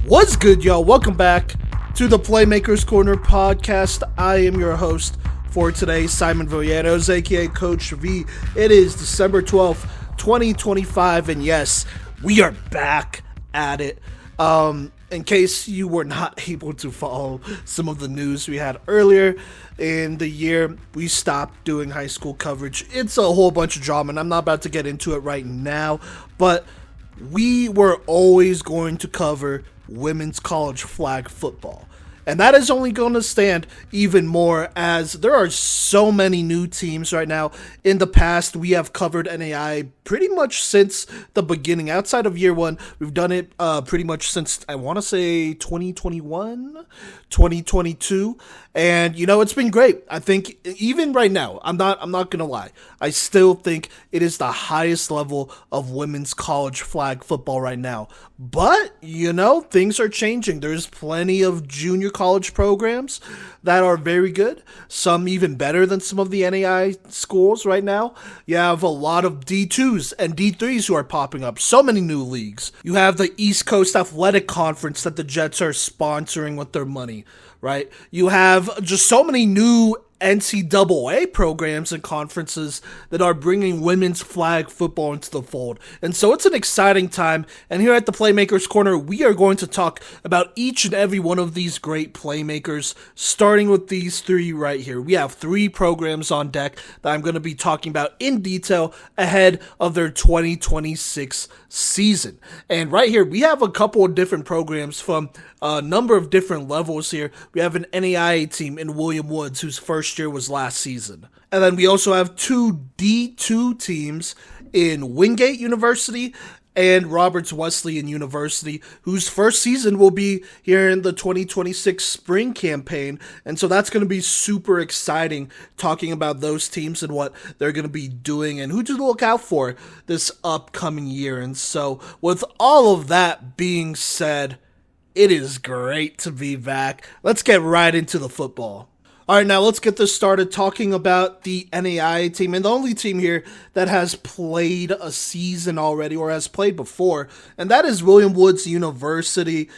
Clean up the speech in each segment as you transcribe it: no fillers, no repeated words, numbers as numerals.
What's good, y'all? Welcome back to the Playmaker's Corner podcast. I am your host for today, Simon Villanos, aka Coach V. It is December 12th, 2025, and yes, we are back at it. In case you were not able to follow some of the news we had earlier in the year, we stopped doing high school coverage. It's a whole bunch of drama, and I'm not about to get into it right now, but we were always going to cover women's college flag football. And that is only going to stand even more as there are so many new teams right now. In the past, we have covered NAIA pretty much since the beginning. Outside of year one, we've done it pretty much since, I want to say, 2021, 2022. And, it's been great. I think even right now, I'm not going to lie. I still think it is the highest level of women's college flag football right now. But, things are changing. There's plenty of junior college programs that are very good. Some even better than some of the NAIA schools right now. You have a lot of D2s and D3s who are popping up. So many new leagues. You have the East Coast Athletic Conference that the Jets are sponsoring with their money, right? You have just so many new NCAA programs and conferences that are bringing women's flag football into the fold. And so it's an exciting time. And here at the Playmakers Corner, we are going to talk about each and every one of these great playmakers, starting with these three right here. We have three programs on deck that I'm going to be talking about in detail ahead of their 2026 season. And right here, we have a couple of different programs from a number of different levels here. We have an NAIA team in William Woods, whose first year was last season. And then we also have two D2 teams in Wingate University and Roberts Wesleyan University, whose first season will be here in the 2026 spring campaign. And so that's going to be super exciting, talking about those teams and what they're going to be doing and who to look out for this upcoming year. And so with all of that being said, it is great to be back. Let's get right into the football. All right, now let's get this started talking about the NAIA team, and the only team here that has played a season already or has played before, and that is William Woods University.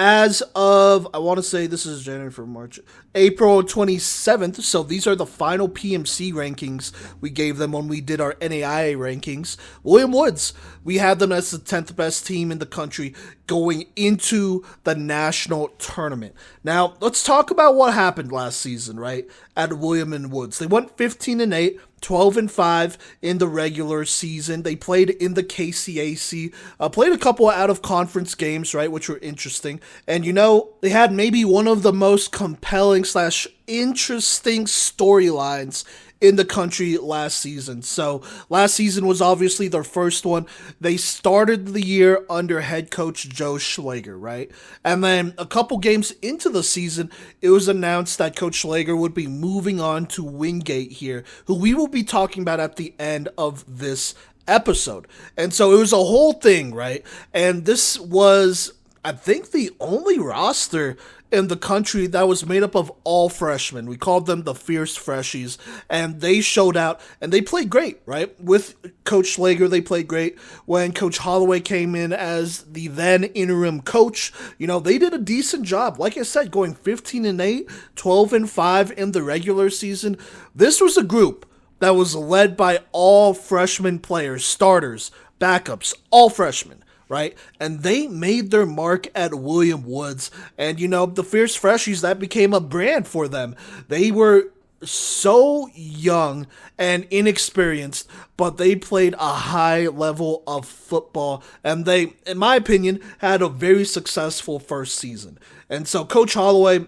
As of, I want to say this is January, February, March, April 27th. So these are the final PMC rankings we gave them when we did our NAIA rankings. William Woods, we had them as the 10th best team in the country going into the national tournament. Now, let's talk about what happened last season, right, at William and Woods. They went 15-8. 12-5 in the regular season. They played in the KCAC, played a couple out of conference games, right, which were interesting. And they had maybe one of the most compelling / interesting storylines in the country last season. So last season was obviously their first one. They started the year under head coach Joe Schlager, right? And then a couple games into the season, it was announced that Coach Schlager would be moving on to Wingate here, who we will be talking about at the end of this episode. And so it was a whole thing, right? And this was, I think, the only roster in the country that was made up of all freshmen. We called them the Fierce Freshies, and they showed out, and they played great, right? With Coach Schlager, they played great. When Coach Holloway came in as the then interim coach, they did a decent job. Like I said, going 15-8, 12-5 in the regular season. This was a group that was led by all freshman players, starters, backups, all freshmen. Right? And they made their mark at William Woods. And, the Fierce Freshies, that became a brand for them. They were so young and inexperienced, but they played a high level of football. And they, in my opinion, had a very successful first season. And so Coach Holloway,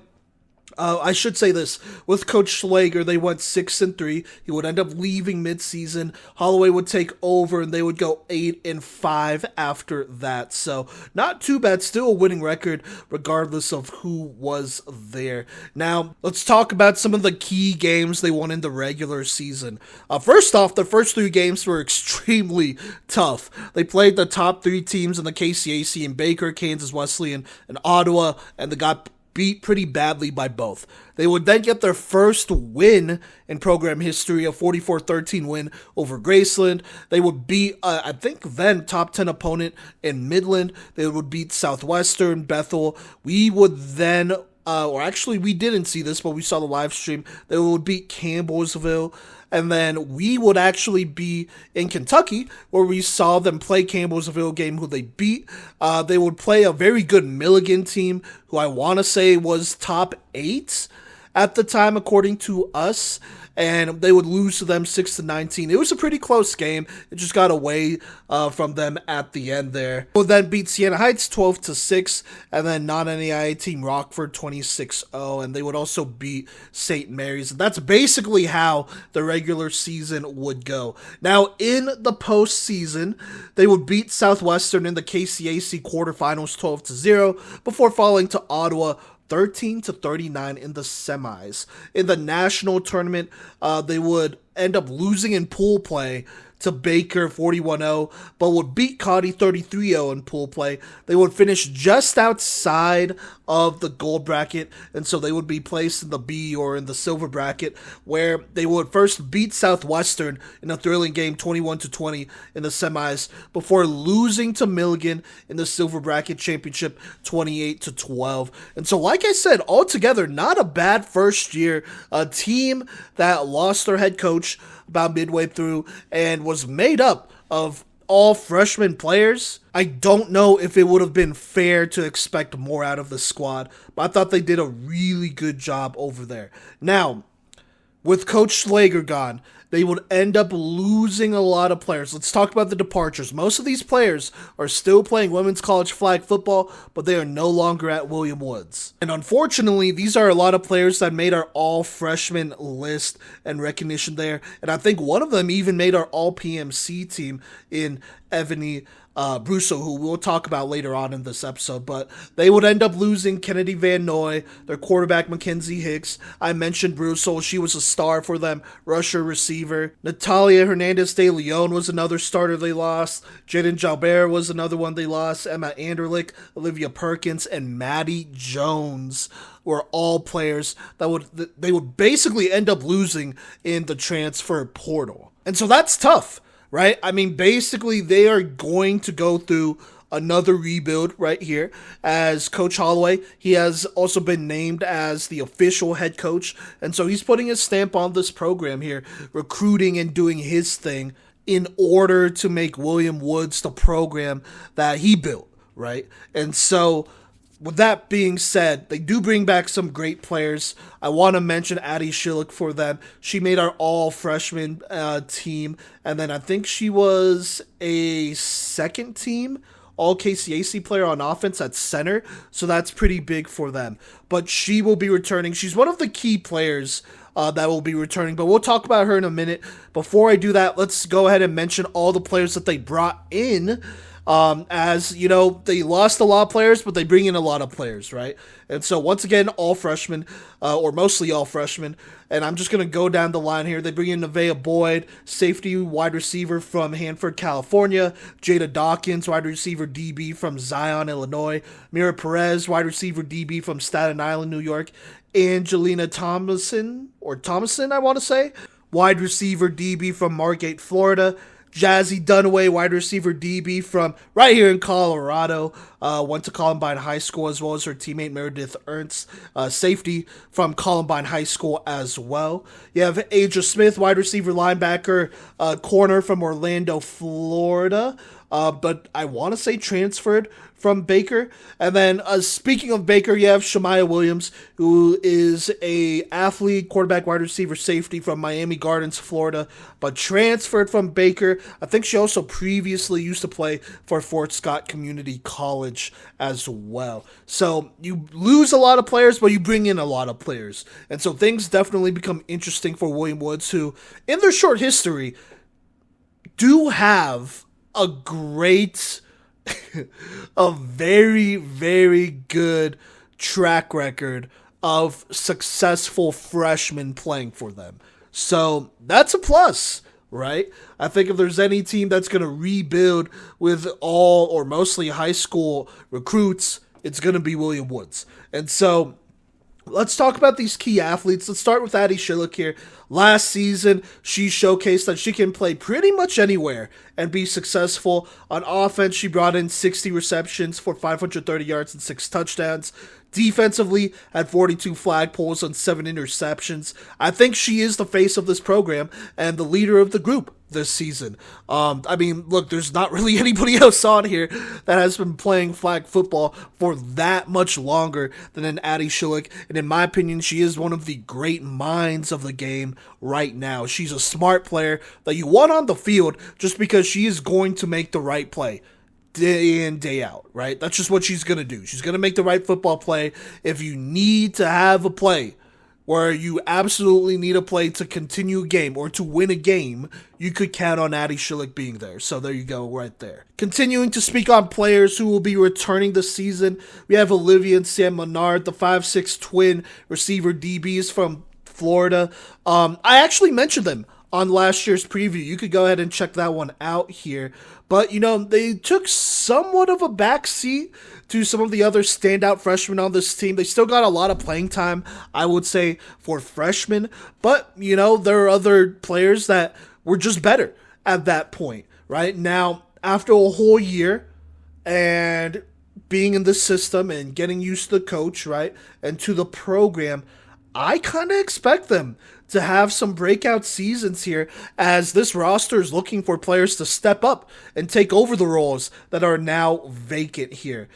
I should say this, with Coach Schlager, they went 6-3. He would end up leaving midseason. Holloway would take over, and they would go 8-5 after that. So not too bad, still a winning record, regardless of who was there. Now, let's talk about some of the key games they won in the regular season. First off, the first three games were extremely tough. They played the top three teams in the KCAC in Baker, Kansas Wesleyan, and Ottawa, and they got beat pretty badly by both. They would then get their first win in program history, a 44-13 win over Graceland. They would beat, I think then, top 10 opponent in Midland. They would beat Southwestern, Bethel. We would then, or actually we didn't see this, but we saw the live stream. They would beat Campbellsville. And then we would actually be in Kentucky, where we saw them play Campbellsville game, who they beat. They would play a very good Milligan team, who I want to say was top 8 at the time, according to us. And they would lose to them 6-19. It was a pretty close game. It just got away from them at the end there. We'll then beat Siena Heights 12-6, and then non-NAIA team Rockford 26-0, and they would also beat St. Mary's. And that's basically how the regular season would go. Now, in the postseason, they would beat Southwestern in the KCAC quarterfinals 12-0 before falling to Ottawa 13-39 in the semis. In the national tournament, they would end up losing in pool play to Baker 41-0, but would beat Cody 33-0 in pool play. They would finish just outside of the gold bracket, and so they would be placed in the B or in the silver bracket, where they would first beat Southwestern in a thrilling game 21-20 in the semis before losing to Milligan in the silver bracket championship 28-12. And so, like I said, altogether, not a bad first year. A team that lost their head coach about midway through and was made up of all freshman players. I don't know if it would have been fair to expect more out of the squad, but I thought they did a really good job over there. Now, with Coach Schlager gone, they would end up losing a lot of players. Let's talk about the departures. Most of these players are still playing women's college flag football, but they are no longer at William Woods. And unfortunately, these are a lot of players that made our all-freshman list and recognition there. And I think one of them even made our all-PMC team in Ebony Brusso, who we'll talk about later on in this episode, but they would end up losing Kennedy Van Noy, their quarterback Mackenzie Hicks. I mentioned Brusso, she was a star for them, rusher, receiver. Natalia Hernandez de Leon was another starter they lost. Jaden Jalbert was another one they lost. Emma Anderlich, Olivia Perkins, and Maddie Jones were all players that they would basically end up losing in the transfer portal. And so that's tough. Right? I mean, basically, they are going to go through another rebuild right here as Coach Holloway. He has also been named as the official head coach, and so he's putting his stamp on this program here, recruiting and doing his thing in order to make William Woods the program that he built, right? And so, with that being said, they do bring back some great players. I want to mention Addie Schillick for them. She made our all-freshman team, and then I think she was a second team all-KCAC player on offense at center, so that's pretty big for them. But she will be returning. She's one of the key players that will be returning, but we'll talk about her in a minute. Before I do that, let's go ahead and mention all the players that they brought in. As you know, they lost a lot of players, but they bring in a lot of players, right? And so once again, all freshmen, or mostly all freshmen. And I'm just going to go down the line here. They bring in Nevaeh Boyd, safety wide receiver from Hanford, California. Jada Dawkins, wide receiver DB from Zion, Illinois. Mira Perez, wide receiver DB from Staten Island, New York. Angelina Thomason, I want to say, wide receiver DB from Margate, Florida. Jazzy Dunaway, wide receiver DB from right here in Colorado, went to Columbine High School, as well as her teammate Meredith Ernst, safety from Columbine High School as well. You have Aja Smith, wide receiver linebacker, corner from Orlando, Florida, but I want to say transferred from Baker. And then speaking of Baker, you have Shemaiah Williams, who is a athlete, quarterback, wide receiver, safety from Miami Gardens, Florida, but transferred from Baker. I think she also previously used to play for Fort Scott Community College as well. So you lose a lot of players, but you bring in a lot of players. And so things definitely become interesting for William Woods, who, in their short history, do have a great a very, very good track record of successful freshmen playing for them. So that's a plus, right? I think if there's any team that's going to rebuild with all or mostly high school recruits, it's going to be William Woods. And so Let's talk about these key athletes. Let's start with Addie Schillick here. Last season, she showcased that she can play pretty much anywhere and be successful. On offense, she brought in 60 receptions for 530 yards and 6 touchdowns. Defensively, had 42 flagpoles and 7 interceptions. I think she is the face of this program and the leader of the group this season. Look, there's not really anybody else on here that has been playing flag football for that much longer than an Addie Schillick, and in my opinion, she is one of the great minds of the game right now. She's a smart player that you want on the field just because she is going to make the right play day in, day out, right? That's just what she's going to do. She's going to make the right football play. If you need to have a play where you absolutely need a play to continue a game or to win a game, you could count on Addie Schillick being there. So there you go, right there. Continuing to speak on players who will be returning this season, we have Olivia and Sam Menard, the 5'6" twin receiver DBs from Florida. I actually mentioned them on last year's preview. You could go ahead and check that one out here. But, they took somewhat of a backseat to some of the other standout freshmen on this team. They still got a lot of playing time, I would say, for freshmen. But, there are other players that were just better at that point, right? Now, after a whole year and being in the system and getting used to the coach, right, and to the program, I kind of expect them to have some breakout seasons here as this roster is looking for players to step up and take over the roles that are now vacant here.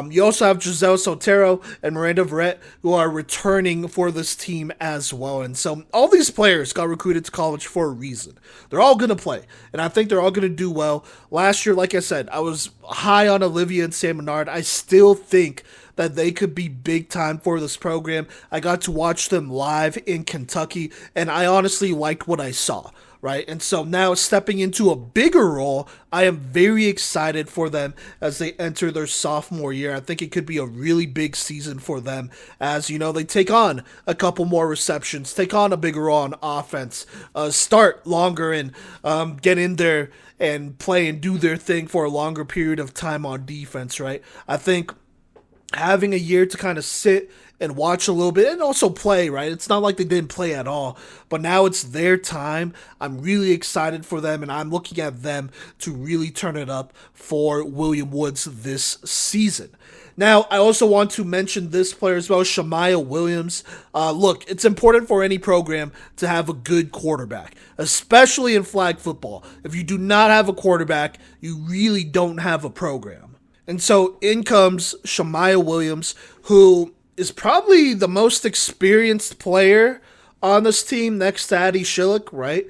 You also have Giselle Sotero and Miranda Verrett who are returning for this team as well. And so all these players got recruited to college for a reason. They're all going to play, and I think they're all going to do well. Last year, like I said, I was high on Olivia and Sam Menard. I still think that they could be big time for this program. I got to watch them live in Kentucky, and I honestly liked what I saw, right? And so now stepping into a bigger role, I am very excited for them as they enter their sophomore year. I think it could be a really big season for them as, they take on a couple more receptions, take on a bigger role on offense, start longer and get in there and play and do their thing for a longer period of time on defense, right? I think having a year to kind of sit and watch a little bit and also play, right? It's not like they didn't play at all, but now it's their time. I'm really excited for them, and I'm looking at them to really turn it up for William Woods this season. Now, I also want to mention this player as well, NAIA Williams. Look, it's important for any program to have a good quarterback, especially in flag football. If you do not have a quarterback, you really don't have a program. And so in comes NAIA Williams, who is probably the most experienced player on this team next to Addie Schillick, right?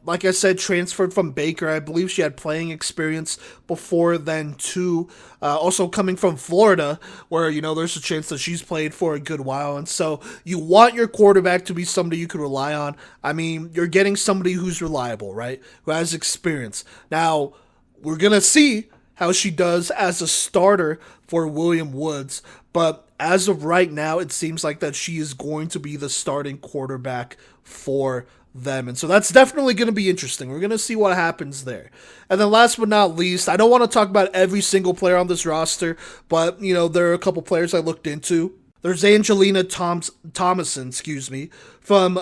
Like I said, transferred from Baker. I believe she had playing experience before then too. Also coming from Florida, where, there's a chance that she's played for a good while. And so you want your quarterback to be somebody you can rely on. I mean, you're getting somebody who's reliable, right? Who has experience. Now, we're going to see how she does as a starter for William Woods, but as of right now, it seems like that she is going to be the starting quarterback for them, and so that's definitely going to be interesting. We're going to see what happens there. And then last but not least, I don't want to talk about every single player on this roster, but, there are a couple players I looked into. There's Angelina Thomason, from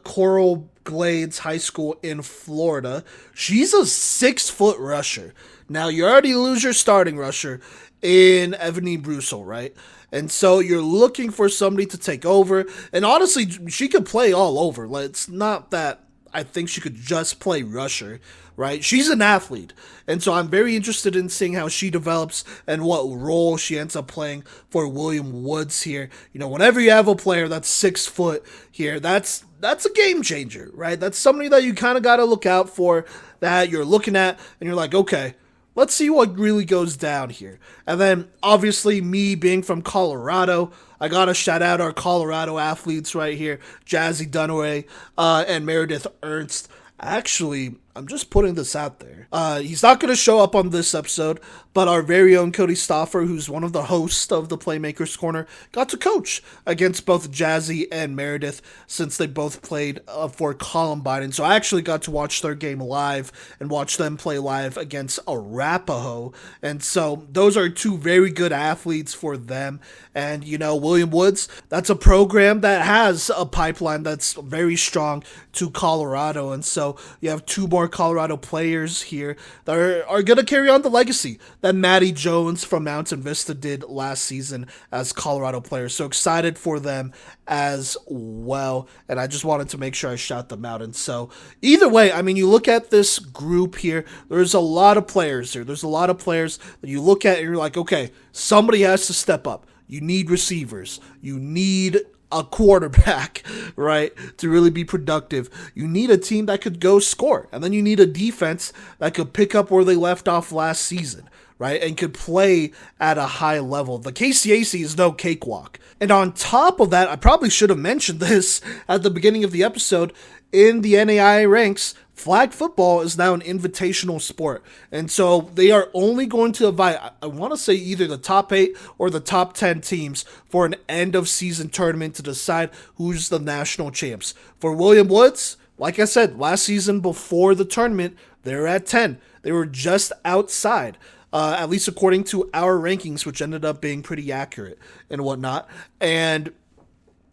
Coral Glades High School in Florida. She's a 6-foot rusher. Now, you already lose your starting rusher in Ebony Brussel, right? And so you're looking for somebody to take over. And honestly, she could play all over. It's not that I think she could just play rusher, right? She's an athlete. And so I'm very interested in seeing how she develops and what role she ends up playing for William Woods here. Whenever you have a player that's 6 foot here, that's a game changer, right? That's somebody that you kind of got to look out for, that you're looking at and you're like, okay, let's see what really goes down here. And then, obviously, me being from Colorado, I gotta shout out our Colorado athletes right here, Jazzy Dunaway and Meredith Ernst. Actually, I'm just putting this out there. He's not going to show up on this episode, but our very own Cody Stoffer, who's one of the hosts of the Playmakers Corner, got to coach against both Jazzy and Meredith since they both played for Columbine. And so I actually got to watch their game live and watch them play live against Arapahoe. And so those are two very good athletes for them. And, William Woods, that's a program that has a pipeline that's very strong to Colorado. And so you have two more Colorado players here that are going to carry on the legacy that Matty Jones from Mountain Vista did last season as Colorado players. So excited for them as well. And I just wanted to make sure I shout them out. And so either way, you look at this group here, there's a lot of players here. There's a lot of players that you look at and you're like, okay, somebody has to step up. You need receivers. You need a quarterback, right, to really be productive. You need a team that could go score. And then you need a defense that could pick up where they left off last season, right, and could play at a high level. The KCAC is no cakewalk. And on top of that, I probably should have mentioned this at the beginning of the episode, in the NAIA ranks, flag football is now an invitational sport. And so they are only going to invite, I want to say, either the top 8 or the top 10 teams for an end-of-season tournament to decide who's the national champs. For William Woods, like I said, last season before the tournament, they were at 10. They were just outside, at least according to our rankings, which ended up being pretty accurate and whatnot. And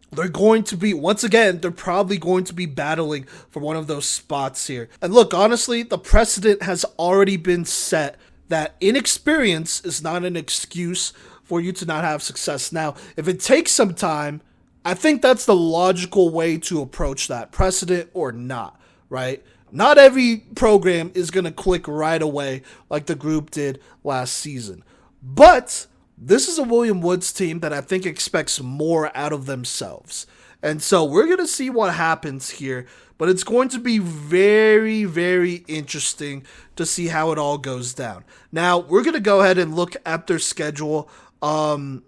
they're going to be, once again, they're probably going to be battling for one of those spots here. And look, honestly, the precedent has already been set that inexperience is not an excuse for you to not have success. Now, if it takes some time, I think that's the logical way to approach that, precedent or not, right? Not every program is going to click right away like the group did last season. But this is a William Woods team that I think expects more out of themselves. And so we're going to see what happens here, but it's going to be very, very interesting to see how it all goes down. Now, we're going to go ahead and look at their schedule. I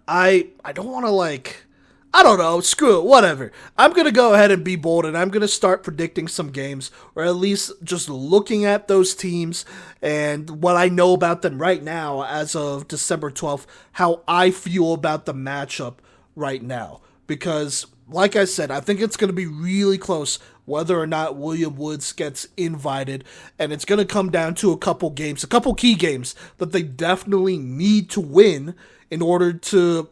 don't want to I don't know, screw it, whatever. I'm going to go ahead and be bold, and I'm going to start predicting some games, or at least just looking at those teams and what I know about them right now as of December 12th, how I feel about the matchup right now. Because, like I said, I think it's going to be really close whether or not William Woods gets invited, and it's going to come down to a couple games, a couple key games that they definitely need to win in order to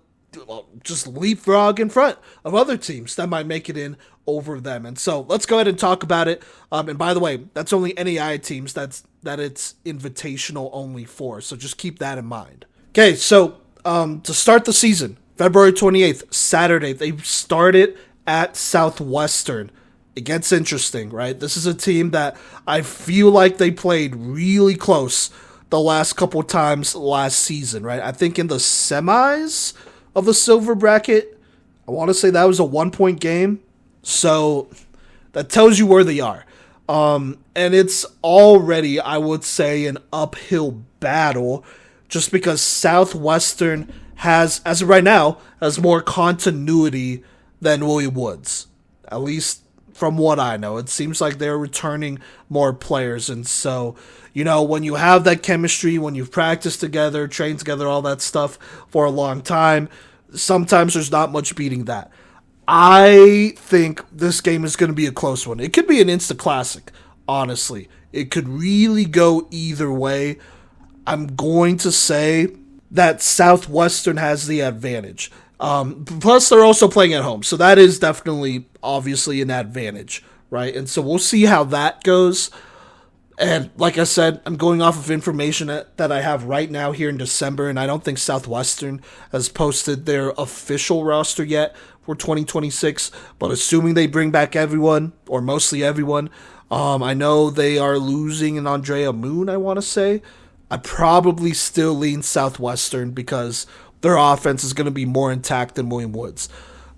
just leapfrog in front of other teams that might make it in over them. And so let's go ahead and talk about it. And by the way, that's only NAIA teams that it's invitational only for. So just keep that in mind. Okay, so to start the season, February 28th, Saturday, they started at Southwestern. It gets interesting, right? This is a team that I feel like they played really close the last couple times last season, right? I think in the semis of the silver bracket, I want to say that was a 1-point game. So that tells you where they are. And it's already, I would say, an uphill battle just because Southwestern has, as of right now, has more continuity than William Woods. At least from what I know. It seems like they're returning more players. And so, when you have that chemistry, when you've practiced together, trained together, all that stuff for a long time, sometimes there's not much beating that. I think this game is going to be a close one. It could be an instant classic, honestly. It could really go either way. I'm going to say that Southwestern has the advantage. Plus, they're also playing at home, so that is definitely, obviously, an advantage, right? And so we'll see how that goes. And like I said, I'm going off of information that I have right now here in December, and I don't think Southwestern has posted their official roster yet for 2026. But assuming they bring back everyone, or mostly everyone, I know they are losing an Andrea Moon, I want to say. I probably still lean Southwestern because their offense is going to be more intact than William Woods.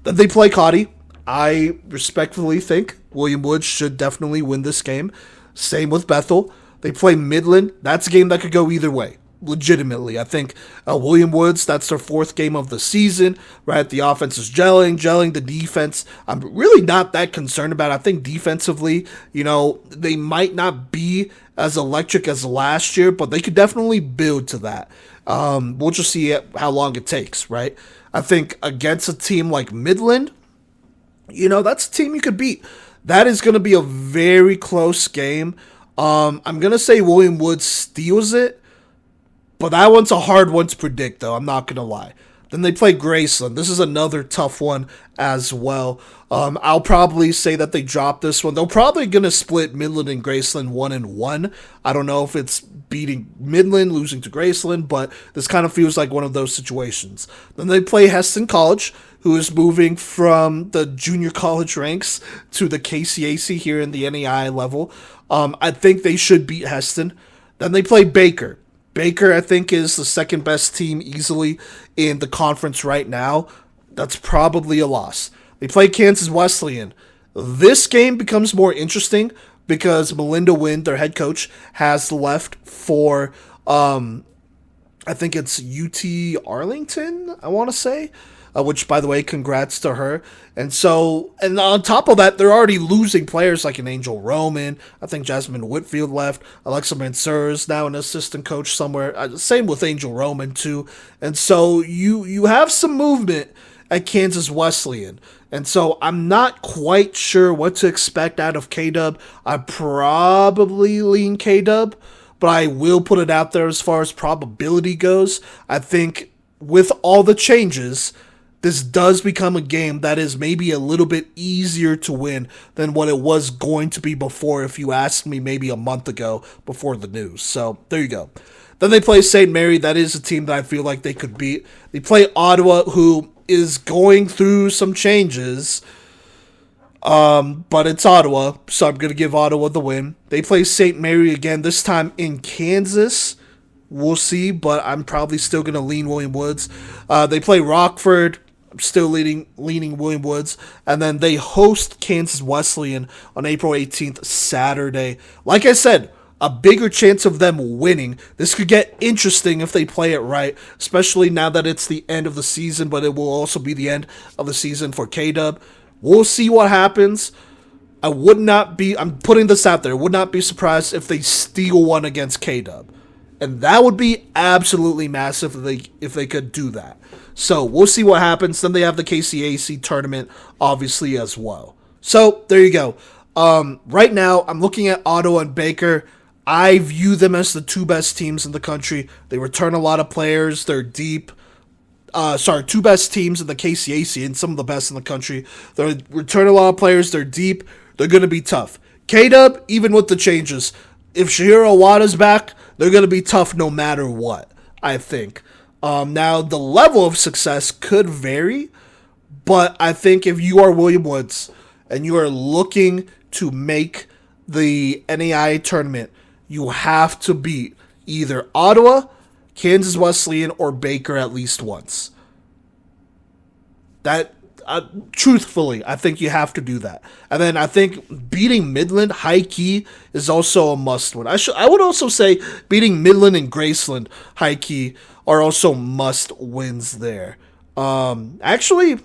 Then they play Cotty. I respectfully think William Woods should definitely win this game. Same with Bethel. They play Midland. That's a game that could go either way. legitimately. I think William Woods, that's their fourth game of the season, right? The offense is gelling. The defense, I'm really not that concerned about. I think defensively, they might not be as electric as last year, but they could definitely build to that. We'll just see how long it takes, right? I think against a team like Midland, that's a team you could beat. That is going to be a very close game. I'm going to say William Woods steals it, but that one's a hard one to predict, though. I'm not going to lie. Then they play Graceland. This is another tough one as well. I'll probably say that they drop this one. They're probably going to split Midland and Graceland 1-1. I don't know if it's beating Midland, losing to Graceland, but this kind of feels like one of those situations. Then they play Heston College, who is moving from the junior college ranks to the KCAC here in the NAIA level. I think they should beat Heston. Then they play Baker. Baker, I think, is the second best team easily in the conference right now. That's probably a loss. They play Kansas Wesleyan. This game becomes more interesting because Melinda Wynn, their head coach, has left for, I think it's UT Arlington, I want to say. Which, by the way, congrats to her. And on top of that, they're already losing players like an Angel Roman. I think Jasmine Whitfield left. Alexa Mansour is now an assistant coach somewhere. Same with Angel Roman, too. And so you have some movement at Kansas Wesleyan. And so I'm not quite sure what to expect out of K-Dub. I probably lean K-Dub, but I will put it out there as far as probability goes. I think with all the changes, this does become a game that is maybe a little bit easier to win than what it was going to be before if you asked me maybe a month ago before the news. So, there you go. Then they play St. Mary. That is a team that I feel like they could beat. They play Ottawa, who is going through some changes, but it's Ottawa, so I'm going to give Ottawa the win. They play St. Mary again, this time in Kansas. We'll see, but I'm probably still going to lean William Woods. They play Rockford. I'm still leaning William Woods. And then they host Kansas Wesleyan on April 18th, Saturday. Like I said, a bigger chance of them winning. This could get interesting if they play it right, especially now that it's the end of the season, but it will also be the end of the season for K-Dub. We'll see what happens. I'm putting this out there, would not be surprised if they steal one against K-Dub. And that would be absolutely massive if they could do that. So we'll see what happens. Then they have the KCAC tournament, obviously, as well. So there you go. Right now, I'm looking at Ottawa and Baker. I view them as the two best teams in the country. They return a lot of players. They're deep. Two best teams in the KCAC and some of the best in the country. They return a lot of players. They're deep. They're going to be tough. K-Dub, even with the changes, if Shihiro Wada's back, they're going to be tough no matter what, I think. Now, the level of success could vary, but I think if you are William Woods and you are looking to make the NAIA tournament, you have to beat either Ottawa, Kansas Wesleyan, or Baker at least once. Truthfully, I think you have to do that. And then I think beating Midland high key is also a must win. I would also say beating Midland and Graceland high key are also must wins there. Actually,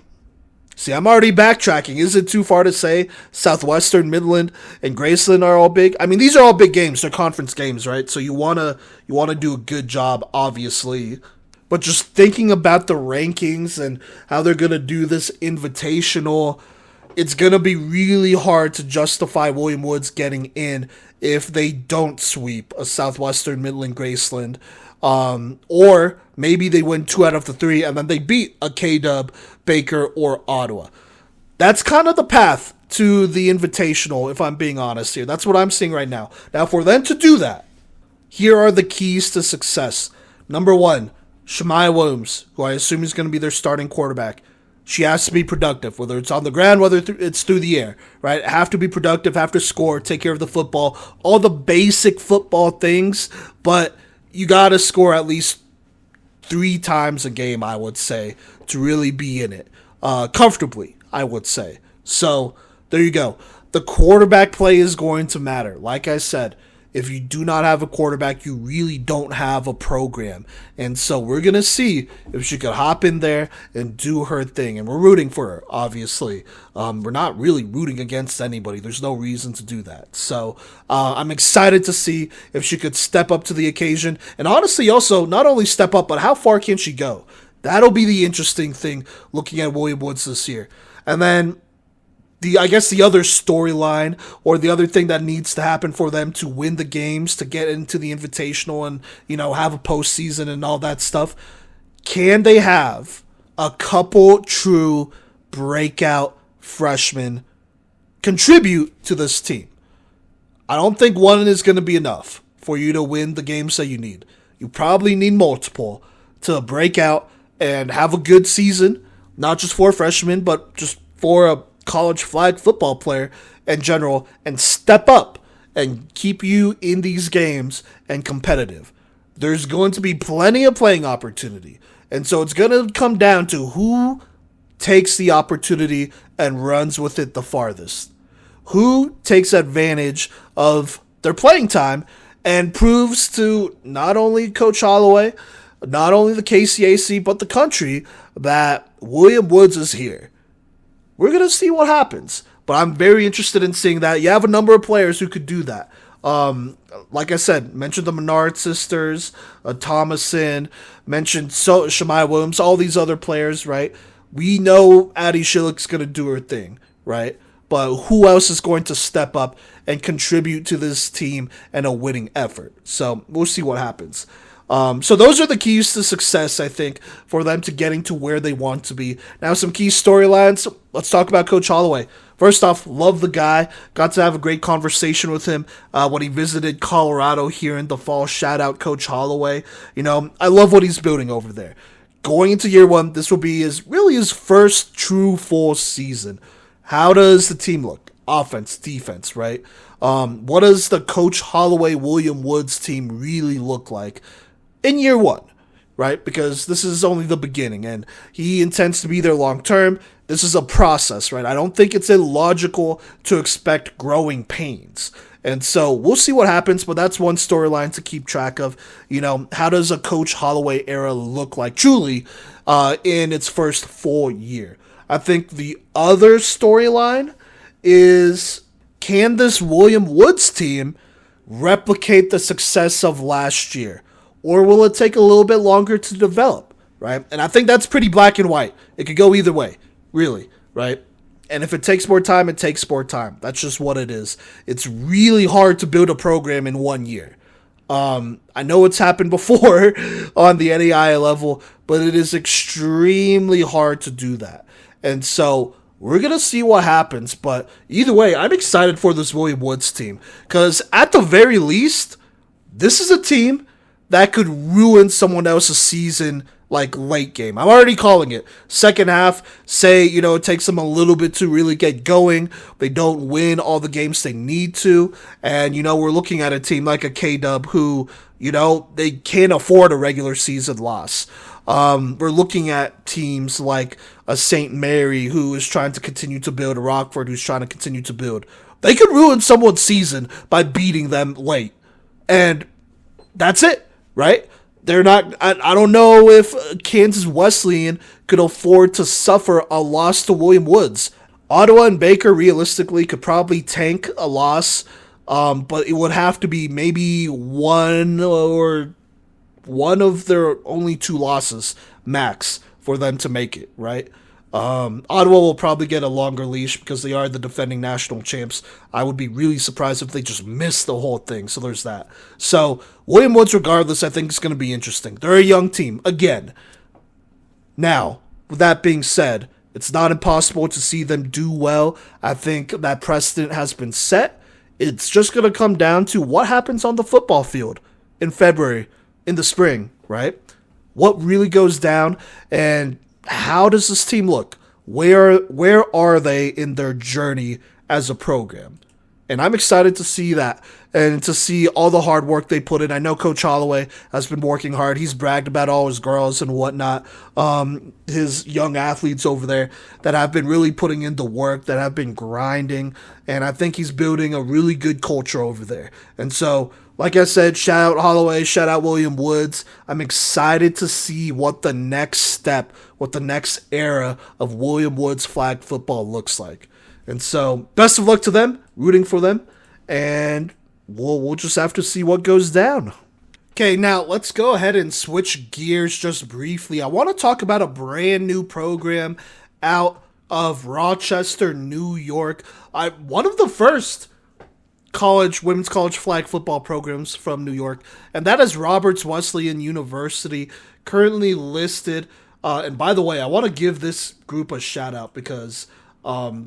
see, I'm already backtracking. Is it too far to say Southwestern, Midland, and Graceland are all big? I mean, these are all big games. They're conference games, right? So you wanna do a good job, obviously. But just thinking about the rankings and how they're going to do this invitational, it's going to be really hard to justify William Woods getting in if they don't sweep a Southwestern, Midland, Graceland. Or maybe they win 2 out of the 3 and then they beat a K-Dub, Baker, or Ottawa. That's kind of the path to the invitational, if I'm being honest here. That's what I'm seeing right now. Now, for them to do that, here are the keys to success. Number 1, Shemaiah Williams, who I assume is going to be their starting quarterback. She has to be productive, whether it's on the ground, whether it's through the air, right? Have to be productive, have to score, take care of the football, all the basic football things, but you got to score at least 3 times a game, I would say, to really be in it. Comfortably, I would say. So, there you go. The quarterback play is going to matter. Like I said, if you do not have a quarterback, you really don't have a program. And so we're going to see if she could hop in there and do her thing. And we're rooting for her, obviously. We're not really rooting against anybody. There's no reason to do that. So I'm excited to see if she could step up to the occasion. And honestly, also, not only step up, but how far can she go? That'll be the interesting thing looking at William Woods this year. And then I guess the other storyline or the other thing that needs to happen for them to win the games, to get into the Invitational and, have a postseason and all that stuff, can they have a couple true breakout freshmen contribute to this team? I don't think one is going to be enough for you to win the games that you need. You probably need multiple to break out and have a good season, not just for freshmen, but just for a college flag football player in general, and step up and keep you in these games and competitive. There's going to be plenty of playing opportunity. And so it's going to come down to who takes the opportunity and runs with it the farthest. Who takes advantage of their playing time and proves to not only Coach Holloway, not only the KCAC, but the country that William Woods is here. We're going to see what happens. But I'm very interested in seeing that. You have a number of players who could do that. Like I said, mentioned the Menard sisters, Thomason, mentioned Shemaya Williams, all these other players, right? We know Addie Schillick's going to do her thing, right? But who else is going to step up and contribute to this team and a winning effort? So we'll see what happens. So those are the keys to success, I think, for them to getting to where they want to be. Now, some key storylines. Let's talk about Coach Holloway. First off, love the guy. Got to have a great conversation with him when he visited Colorado here in the fall. Shout out Coach Holloway. I love what he's building over there. Going into year one, this will be his first true full season. How does the team look? Offense, defense, right? What does the Coach Holloway William Woods team really look like in year one, right? Because this is only the beginning, and he intends to be there long term. This is a process, right? I don't think it's illogical to expect growing pains. And so we'll see what happens, but that's one storyline to keep track of. How does a Coach Holloway era look like truly in its first full year? I think the other storyline is, can this William Woods team replicate the success of last year? Or will it take a little bit longer to develop, right? And I think that's pretty black and white. It could go either way, really, right? And if it takes more time, it takes more time. That's just what it is. It's really hard to build a program in 1 year. I know it's happened before on the NAIA level, but it is extremely hard to do that. And so we're going to see what happens. But either way, I'm excited for this William Woods team. Because at the very least, this is a team that could ruin someone else's season, like late game. I'm already calling it. Second half, say, it takes them a little bit to really get going. They don't win all the games they need to. And, we're looking at a team like a K-Dub who, they can't afford a regular season loss. We're looking at teams like a St. Mary who is trying to continue to build, a Rockford who's trying to continue to build. They could ruin someone's season by beating them late. And that's it. Right? They're not. I don't know if Kansas Wesleyan could afford to suffer a loss to William Woods. Ottawa and Baker realistically could probably tank a loss, but it would have to be maybe one of their only two losses max for them to make it. Right? Ottawa will probably get a longer leash because they are the defending national champs. I would be really surprised if they just miss the whole thing. So there's that. So William Woods, regardless, I think is going to be interesting. They're a young team, again. Now, with that being said, it's not impossible to see them do well. I think that precedent has been set. It's just going to come down to what happens on the football field in February, in the spring, right? What really goes down, and how does this team look? Where are they in their journey as a program? And I'm excited to see that and to see all the hard work they put in. I know Coach Holloway has been working hard. He's bragged about all his girls and whatnot, his young athletes over there that have been really putting in the work, that have been grinding. And I think he's building a really good culture over there. And so, like I said, shout out Holloway, shout out William Woods. I'm excited to see what the next step, what the next era of William Woods flag football looks like. And so, best of luck to them, rooting for them, and we'll just have to see what goes down. Okay, now let's go ahead and switch gears just briefly. I want to talk about a brand new program out of Rochester, New York. One of the first women's college flag football programs from New York, and that is Roberts Wesleyan University, currently listed. And by the way, I want to give this group a shout out because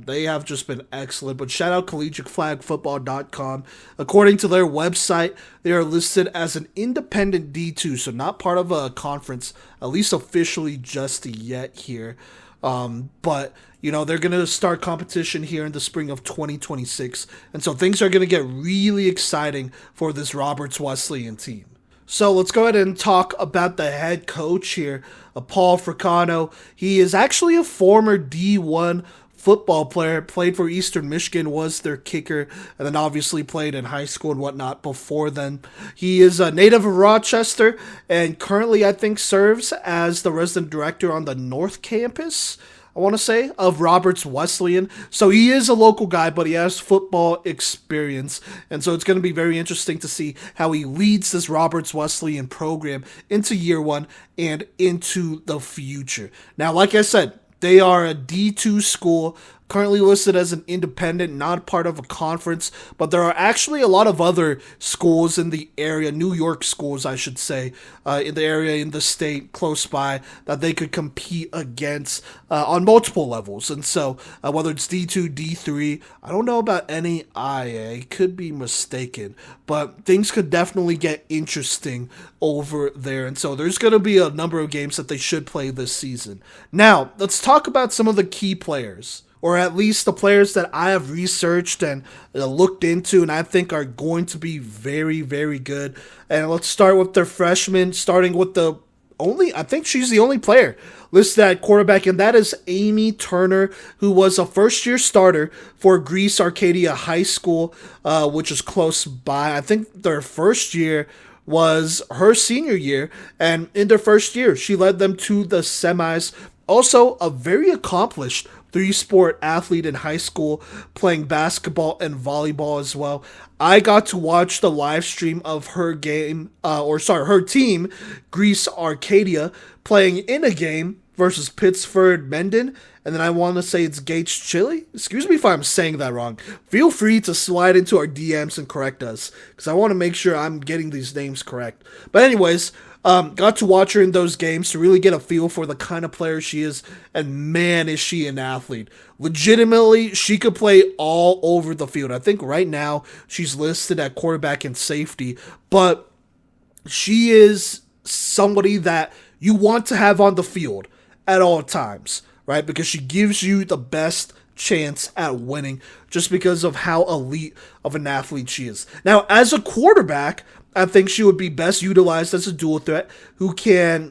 they have just been excellent. But shout out collegiateflagfootball.com. According to their website, they are listed as an independent D2, so not part of a conference, at least officially just yet here. But, they're going to start competition here in the spring of 2026. And so things are going to get really exciting for this Roberts Wesleyan team. So let's go ahead and talk about the head coach here, Paul Fricano. He is actually a former D1 football player, played for Eastern Michigan, was their kicker, and then obviously played in high school and whatnot before then. He is a native of Rochester and currently, I think, serves as the resident director on the North Campus, I want to say, of Roberts Wesleyan. So he is a local guy, but he has football experience. And so it's going to be very interesting to see how he leads this Roberts Wesleyan program into year one and into the future. Now, like I said, they are a D2 school, currently listed as an independent, not part of a conference, but there are actually a lot of other schools in the area, New York schools, I should say, in the area, in the state, close by, that they could compete against on multiple levels. And so, whether it's D2, D3, I don't know about NAIA, could be mistaken, but things could definitely get interesting over there. And so, there's going to be a number of games that they should play this season. Now, let's talk about some of the key players, or at least the players that I have researched and looked into and I think are going to be very, very good. And let's start with their freshmen, starting with I think she's the only player listed at quarterback, and that is Amy Turner, who was a first-year starter for Greece Arcadia High School, which is close by. I think their first year was her senior year, and in their first year, she led them to the semis. Also, a very accomplished three-sport athlete in high school, playing basketball and volleyball as well. I got to watch the live stream of her her team, Greece Arcadia, playing in a game versus Pittsford Mendon, and then I want to say it's Gates Chili. Excuse me if I'm saying that wrong. Feel free to slide into our DMs and correct us, because I want to make sure I'm getting these names correct. But anyways, got to watch her in those games to really get a feel for the kind of player she is, and man, is she an athlete. Legitimately, she could play all over the field. I think right now she's listed at quarterback and safety, but she is somebody that you want to have on the field at all times, right? Because she gives you the best chance at winning just because of how elite of an athlete she is. Now, as a quarterback, I think she would be best utilized as a dual threat who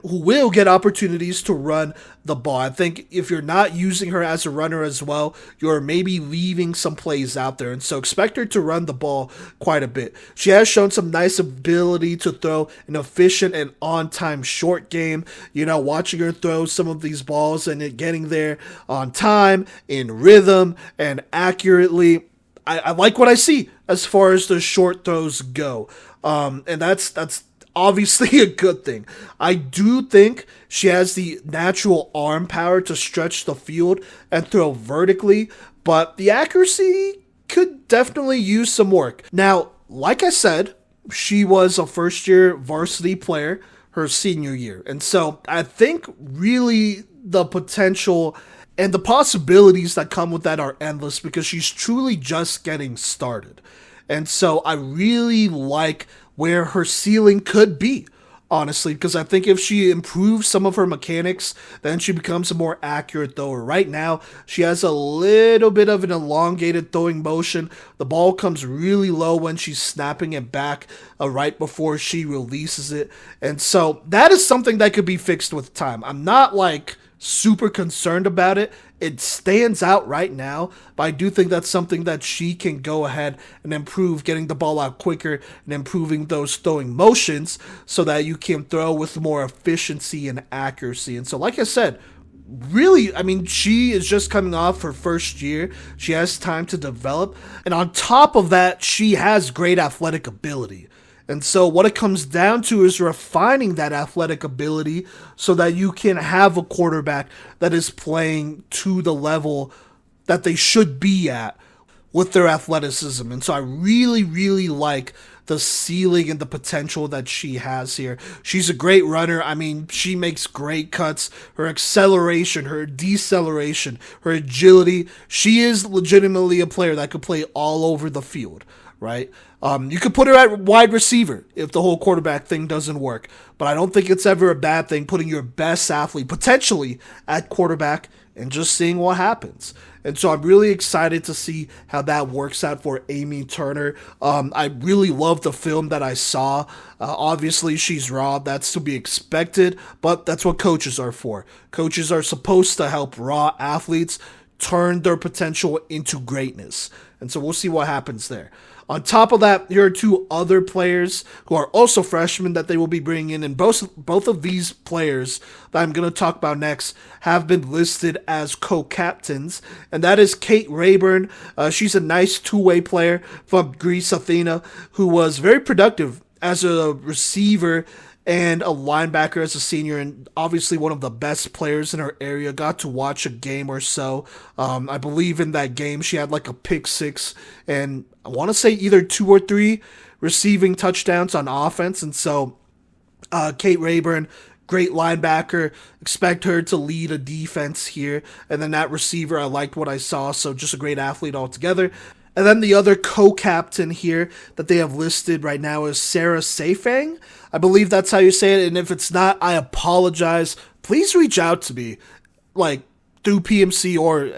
will get opportunities to run the ball. I think if you're not using her as a runner as well, you're maybe leaving some plays out there. And so expect her to run the ball quite a bit. She has shown some nice ability to throw an efficient and on-time short game. Watching her throw some of these balls and it getting there on time, in rhythm, and accurately, I like what I see as far as the short throws go. And that's obviously a good thing. I do think she has the natural arm power to stretch the field and throw vertically, but the accuracy could definitely use some work. Now, like I said, she was a first-year varsity player her senior year, and so I think really the potential and the possibilities that come with that are endless because she's truly just getting started. And so I really like where her ceiling could be. honestly, because I think if she improves some of her mechanics, then she becomes a more accurate thrower. Right now, she has a little bit of an elongated throwing motion. The ball comes really low when she's snapping it back right before she releases it. And so that is something that could be fixed with time. I'm not super concerned about it. It stands out right now, but I do think that's something that she can go ahead and improve, getting the ball out quicker and improving those throwing motions so that you can throw with more efficiency and accuracy. And so, like I said, really, I mean, she is just coming off her first year. She has time to develop. And on top of that, she has great athletic ability. And so what it comes down to is refining that athletic ability so that you can have a quarterback that is playing to the level that they should be at with their athleticism. And so I really, really like the ceiling and the potential that she has here. She's a great runner. I mean, she makes great cuts. Her acceleration, her deceleration, her agility. She is legitimately a player that could play all over the field, right? You could put her at wide receiver if the whole quarterback thing doesn't work. But I don't think it's ever a bad thing putting your best athlete potentially at quarterback and just seeing what happens. And so I'm really excited to see how that works out for Amy Turner. I really love the film that I saw. Obviously, she's raw. That's to be expected, but that's what coaches are for. Coaches are supposed to help raw athletes turn their potential into greatness. And so we'll see what happens there. On top of that, here are two other players who are also freshmen that they will be bringing in, and both of these players that I'm going to talk about next have been listed as co-captains, and that is Kate Rayburn. She's a nice two-way player from Greece Athena who was very productive as a receiver and a linebacker as a senior, and obviously one of the best players in her area. Got to watch a game or so. I believe in that game she had like a pick six, and I want to say either 2 or 3 receiving touchdowns on offense. And so Kate Rayburn, great linebacker, expect her to lead a defense here. And then that receiver, I liked what I saw, so just a great athlete altogether. And then the other co-captain here that they have listed right now is Sarah Safang. I believe that's how you say it, and if it's not, I apologize. Please reach out to me, through PMC, or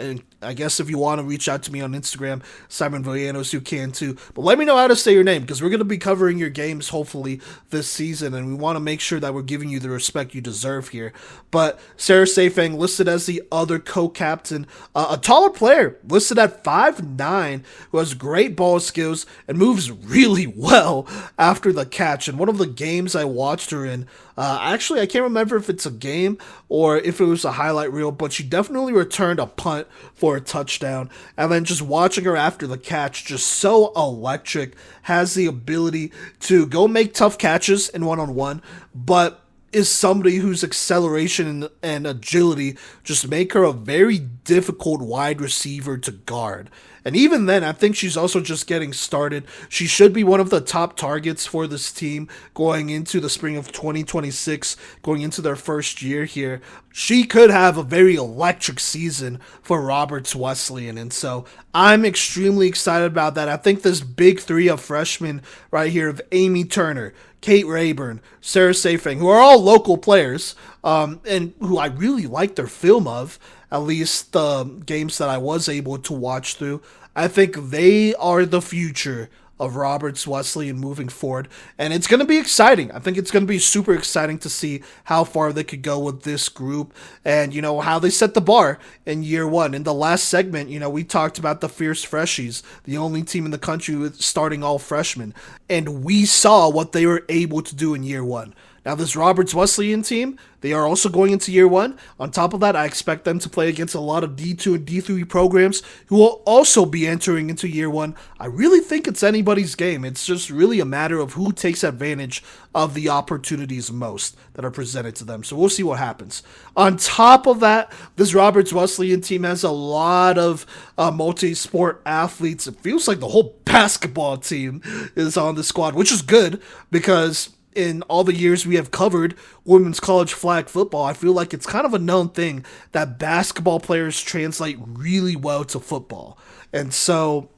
I guess if you want to reach out to me on Instagram, Simon Villanos, you can too. But let me know how to say your name, because we're going to be covering your games hopefully this season, and we want to make sure that we're giving you the respect you deserve here. But Sarah Safang listed as the other co-captain, a taller player listed at 5'9", who has great ball skills and moves really well after the catch. And one of the games I watched her in, actually I can't remember if it's a game or if it was a highlight reel, but she definitely returned a punt for a touchdown. And then just watching her after the catch, just so electric, has the ability to go make tough catches in one-on-one, but is somebody whose acceleration and agility just make her a very difficult wide receiver to guard. And even then, I think she's also just getting started. She should be one of the top targets for this team going into the spring of 2026, going into their first year here. She could have a very electric season for Roberts Wesleyan, and so I'm extremely excited about that. I think this big three of freshmen right here of Amy Turner, Kate Rayburn, Sarah Safang, who are all local players, and who I really like their film of, at least the games that I was able to watch through. I think they are the future of Roberts Wesleyan moving forward, and it's going to be exciting. I think it's going to be super exciting to see how far they could go with this group and, how they set the bar in year one. In the last segment, we talked about the Fierce Freshies, the only team in the country with starting all freshmen, and we saw what they were able to do in year one. Now, this Roberts Wesleyan team, they are also going into year one. On top of that, I expect them to play against a lot of D2 and D3 programs who will also be entering into year one. I really think it's anybody's game. It's just really a matter of who takes advantage of the opportunities most that are presented to them. So we'll see what happens. On top of that, this Roberts Wesleyan team has a lot of multi-sport athletes. It feels like the whole basketball team is on the squad, which is good because in all the years we have covered women's college flag football, I feel like it's kind of a known thing that basketball players translate really well to football. And so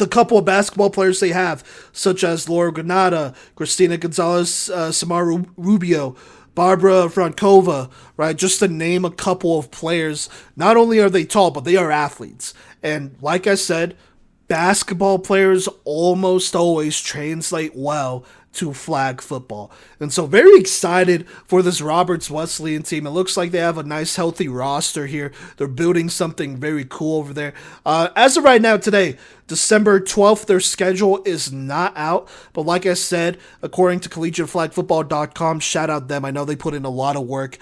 the couple of basketball players they have, such as Laura Granada, Christina Gonzalez, Samara Rubio, Barbara Frankova, right? Just to name a couple of players. Not only are they tall, but they are athletes. And like I said, basketball players almost always translate well to flag football. And so very excited for this Roberts Wesleyan team. It looks like they have a nice healthy roster here. They're building something very cool over there. As of right now today, December 12th, their schedule is not out. But like I said, according to collegiateflagfootball.com, shout out them. I know they put in a lot of work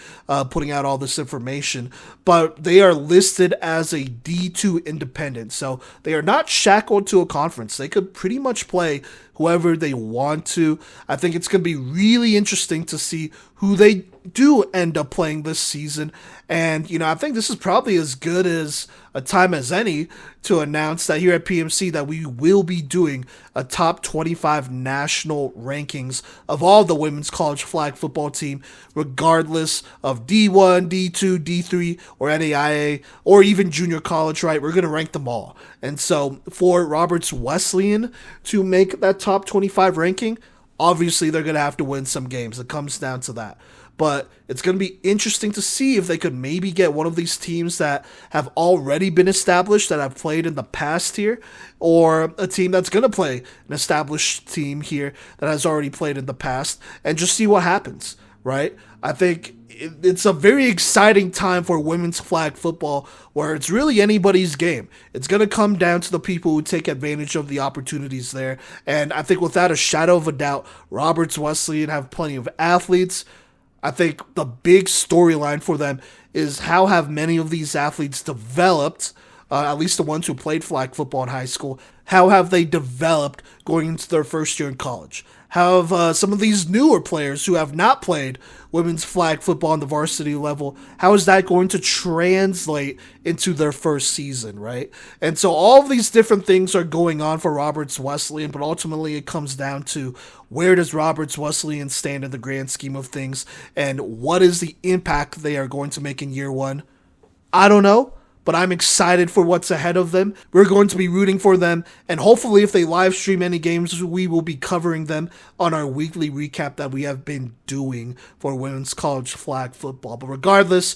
putting out all this information. But they are listed as a D2 independent. So they are not shackled to a conference. They could pretty much play whoever they want to. I think it's going to be really interesting to see who they do end up playing this season. And, I think this is probably as good as a time as any to announce that here at PMC that we will be doing a top 25 national rankings of all the women's college flag football team, regardless of D1, D2, D3, or NAIA, or even junior college, right? We're going to rank them all. And so for Roberts Wesleyan to make that top 25 ranking, obviously they're going to have to win some games. It comes down to that. But it's going to be interesting to see if they could maybe get one of these teams that have already been established, that have played in the past here, or a team that's going to play an established team here that has already played in the past, and just see what happens, right? I think it's a very exciting time for women's flag football where it's really anybody's game. It's going to come down to the people who take advantage of the opportunities there. And I think without a shadow of a doubt, Roberts Wesleyan have plenty of athletes. I think the big storyline for them is how have many of these athletes developed, at least the ones who played flag football in high school, how have they developed going into their first year in college? How have some of these newer players who have not played women's flag football on the varsity level, how is that going to translate into their first season, right? And so all of these different things are going on for Roberts Wesleyan, but ultimately it comes down to where does Roberts Wesleyan stand in the grand scheme of things, and what is the impact they are going to make in year one? I don't know. But I'm excited for what's ahead of them. We're going to be rooting for them, and hopefully if they live stream any games, we will be covering them on our weekly recap that we have been doing for women's college flag football. But regardless,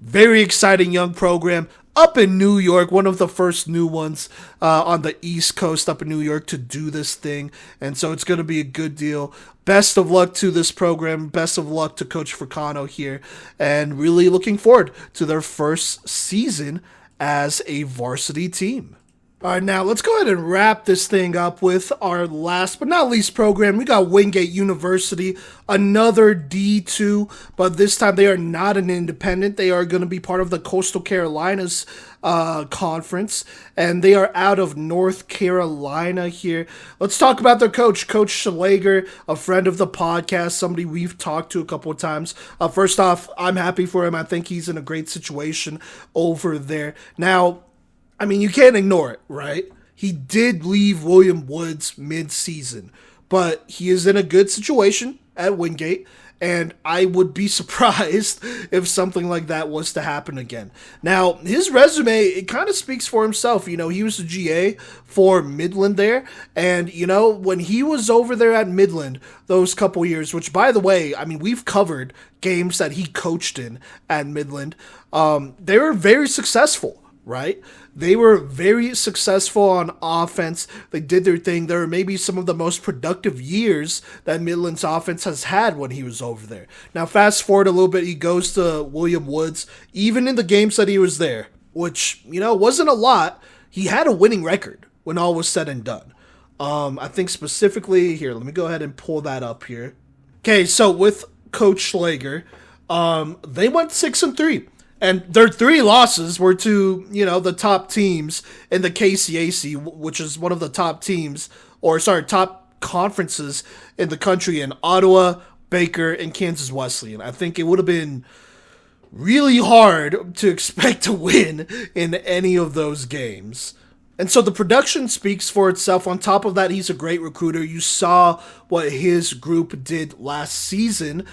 very exciting young program up in New York, one of the first new ones on the East Coast up in New York to do this thing, and so it's going to be a good deal. Best of luck to this program, best of luck to Coach Fricano here, and really looking forward to their first season as a varsity team. All right, now let's go ahead and wrap this thing up with our last but not least program. We got Wingate University, another D2, but this time they are not an independent. They are going to be part of the Coastal Carolinas conference, and they are out of North Carolina here. Let's talk about their coach, Coach Schlager, a friend of the podcast, somebody we've talked to a couple of times. First off, I'm happy for him. I think he's in a great situation over there. Now, I mean, you can't ignore it, right? He did leave William Woods mid-season, but he is in a good situation at Wingate, and I would be surprised if something like that was to happen again. Now, his resume, it kind of speaks for himself. He was the GA for Midland there, and, when he was over there at Midland those couple years, which, by the way, I mean, we've covered games that he coached in at Midland, they were very successful, right? They were very successful on offense. They did their thing. They were maybe some of the most productive years that Midland's offense has had when he was over there. Now, fast forward a little bit, he goes to William Woods. Even in the games that he was there, which, wasn't a lot, he had a winning record when all was said and done. I think specifically, here, let me go ahead and pull that up here. Okay, so with Coach Schlager, they went 6-3. And their 3 losses were to, the top teams in the KCAC, which is one of the top teams, top conferences in the country, in Ottawa, Baker, and Kansas Wesleyan. I think it would have been really hard to expect to win in any of those games. And so the production speaks for itself. On top of that, he's a great recruiter. You saw what his group did last season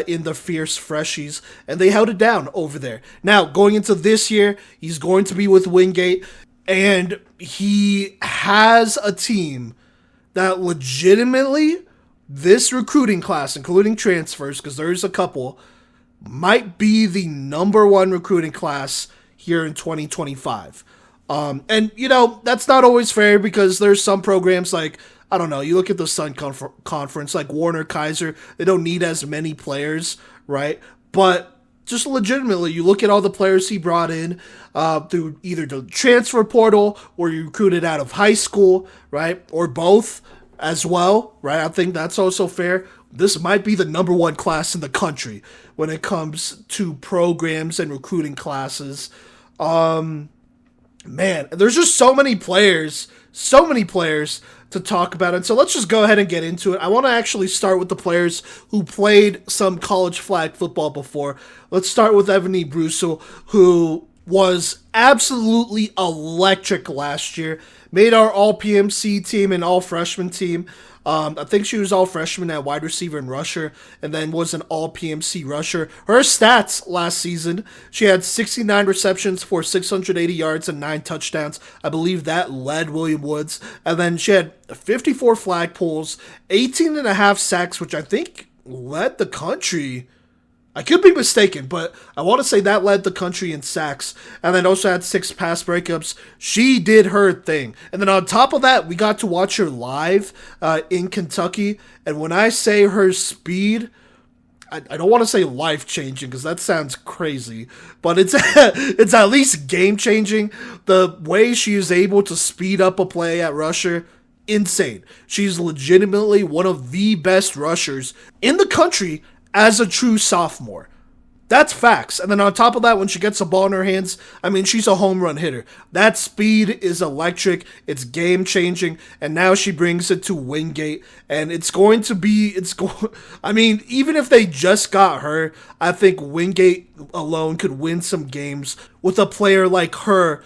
in the Fierce Freshies, and they held it down over there. Now, going into this year, he's going to be with Wingate. And he has a team that legitimately, this recruiting class, including transfers, because there's a couple, might be the number one recruiting class here in 2025. And, that's not always fair because there's some programs like, I don't know, you look at the Sun Conference, like Warner Kaiser, they don't need as many players, right? But just legitimately, you look at all the players he brought in through either the transfer portal or you recruited out of high school, right? Or both as well, right? I think that's also fair. This might be the number one class in the country when it comes to programs and recruiting classes. Man, there's just so many players to talk about. And so let's just go ahead and get into it. I want to actually start with the players who played some college flag football before. Let's start with Ebony Brussel, who was absolutely electric last year. Made our all-PMC team and all-freshman team. I think she was all-freshman at wide receiver and rusher, and then was an all-PMC rusher. Her stats last season, she had 69 receptions for 680 yards and 9 touchdowns. I believe that led William Woods. And then she had 54 flag pulls, 18 and a half sacks, which I think led the country. I could be mistaken, but I want to say that led the country in sacks. And then also had 6 pass breakups. She did her thing. And then on top of that, we got to watch her live in Kentucky. And when I say her speed, I don't want to say life-changing because that sounds crazy, but it's it's at least game-changing. The way she is able to speed up a play at rusher, insane. She's legitimately one of the best rushers in the country as a true sophomore. That's facts. And then on top of that, when she gets the ball in her hands, I mean, she's a home run hitter. That speed is electric. It's game-changing. And now she brings it to Wingate. And I mean, even if they just got her, I think Wingate alone could win some games with a player like her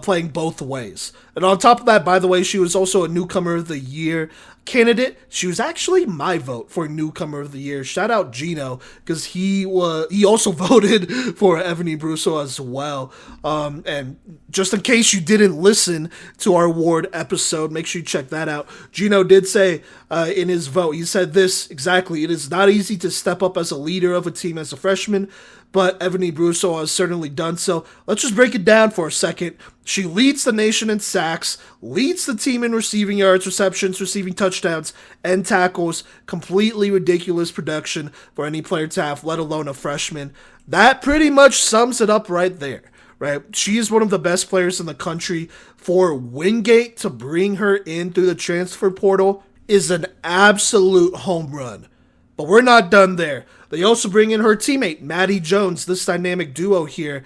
playing both ways. And on top of that, by the way, she was also a Newcomer of the Year candidate. She was actually my vote for Newcomer of the Year. Shout out Gino, because he also voted for Ebony Brussel as well. And just in case you didn't listen to our award episode, make sure you check that out. Gino did say in his vote, he said this exactly: "It is not easy to step up as a leader of a team as a freshman, but Ebony Brussel has certainly done so." Let's just break it down for a second. She leads the nation in sacks, leads the team in receiving yards, receptions, receiving touchdowns, and tackles. Completely ridiculous production for any player to have, let alone a freshman. That pretty much sums it up right there, right? She is one of the best players in the country. For Wingate to bring her in through the transfer portal is an absolute home run. But we're not done there. They also bring in her teammate, Maddie Jones, this dynamic duo here.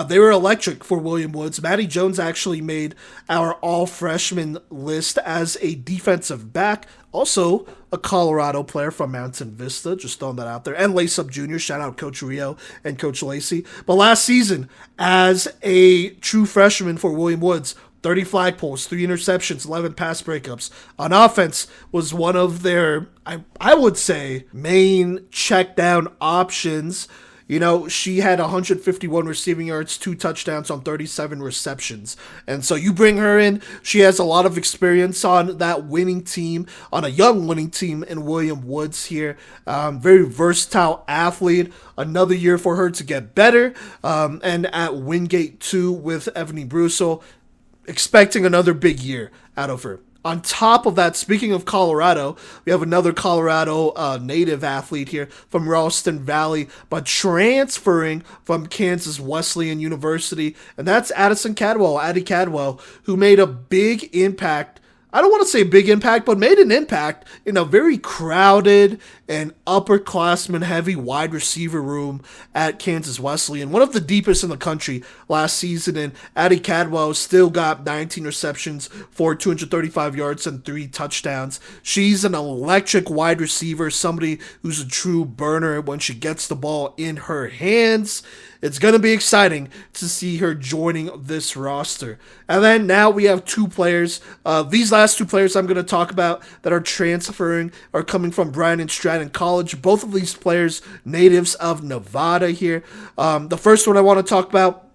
They were electric for William Woods. Maddie Jones actually made our all-freshman list as a defensive back. Also, a Colorado player from Mountain Vista. Just throwing that out there. And Lace-Up Jr. Shout out Coach Rio and Coach Lacey. But last season, as a true freshman for William Woods, 30 flag pulls, 3 interceptions, 11 pass breakups. On offense was one of their, I would say, main check down options. You know, she had 151 receiving yards, 2 touchdowns on 37 receptions. And so you bring her in, she has a lot of experience on that winning team, on a young winning team in William Woods here. Very versatile athlete. Another year for her to get better. And at Wingate too with Ebony Brussel, expecting another big year out of her. On top of that, speaking of Colorado, we have another Colorado native athlete here from Ralston Valley, but transferring from Kansas Wesleyan University, and that's Addie Cadwell, who made a big impact. I don't want to say big impact, but made an impact in a very crowded and upperclassman heavy wide receiver room at Kansas Wesleyan, one of the deepest in the country last season. And Addie Cadwell still got 19 receptions for 235 yards and 3 touchdowns. She's an electric wide receiver, somebody who's a true burner when she gets the ball in her hands. It's going to be exciting to see her joining this roster. And then now we have 2 players. These last 2 players I'm going to talk about that are transferring are coming from Bryan and Stratton College. Both of these players, natives of Nevada here. The first one I want to talk about,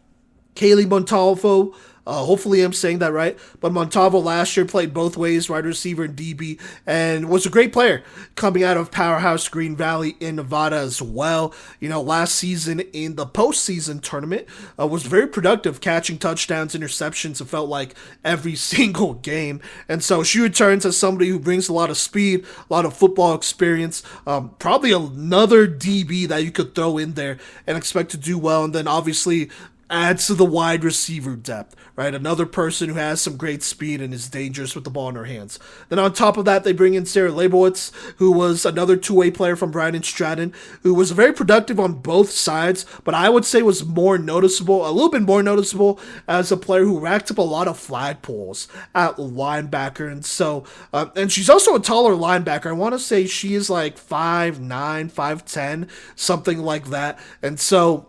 Kaylee Montalvo, Hopefully I'm saying that right. But Montalvo last year played both ways, wide receiver and DB, and was a great player coming out of Powerhouse Green Valley in Nevada as well. Last season in the postseason tournament was very productive, catching touchdowns, interceptions. It felt like every single game. And so she returns as somebody who brings a lot of speed, a lot of football experience, probably another DB that you could throw in there and expect to do well. And then obviously adds to the wide receiver depth, right? Another person who has some great speed and is dangerous with the ball in her hands. Then on top of that, they bring in Sarah Leibowitz, who was another two-way player from Bryan Stratton, who was very productive on both sides, but I would say was a little bit more noticeable as a player who racked up a lot of flagpoles at linebacker. And so, and she's also a taller linebacker. I want to say she is like 5'9", 5'10", something like that. And so,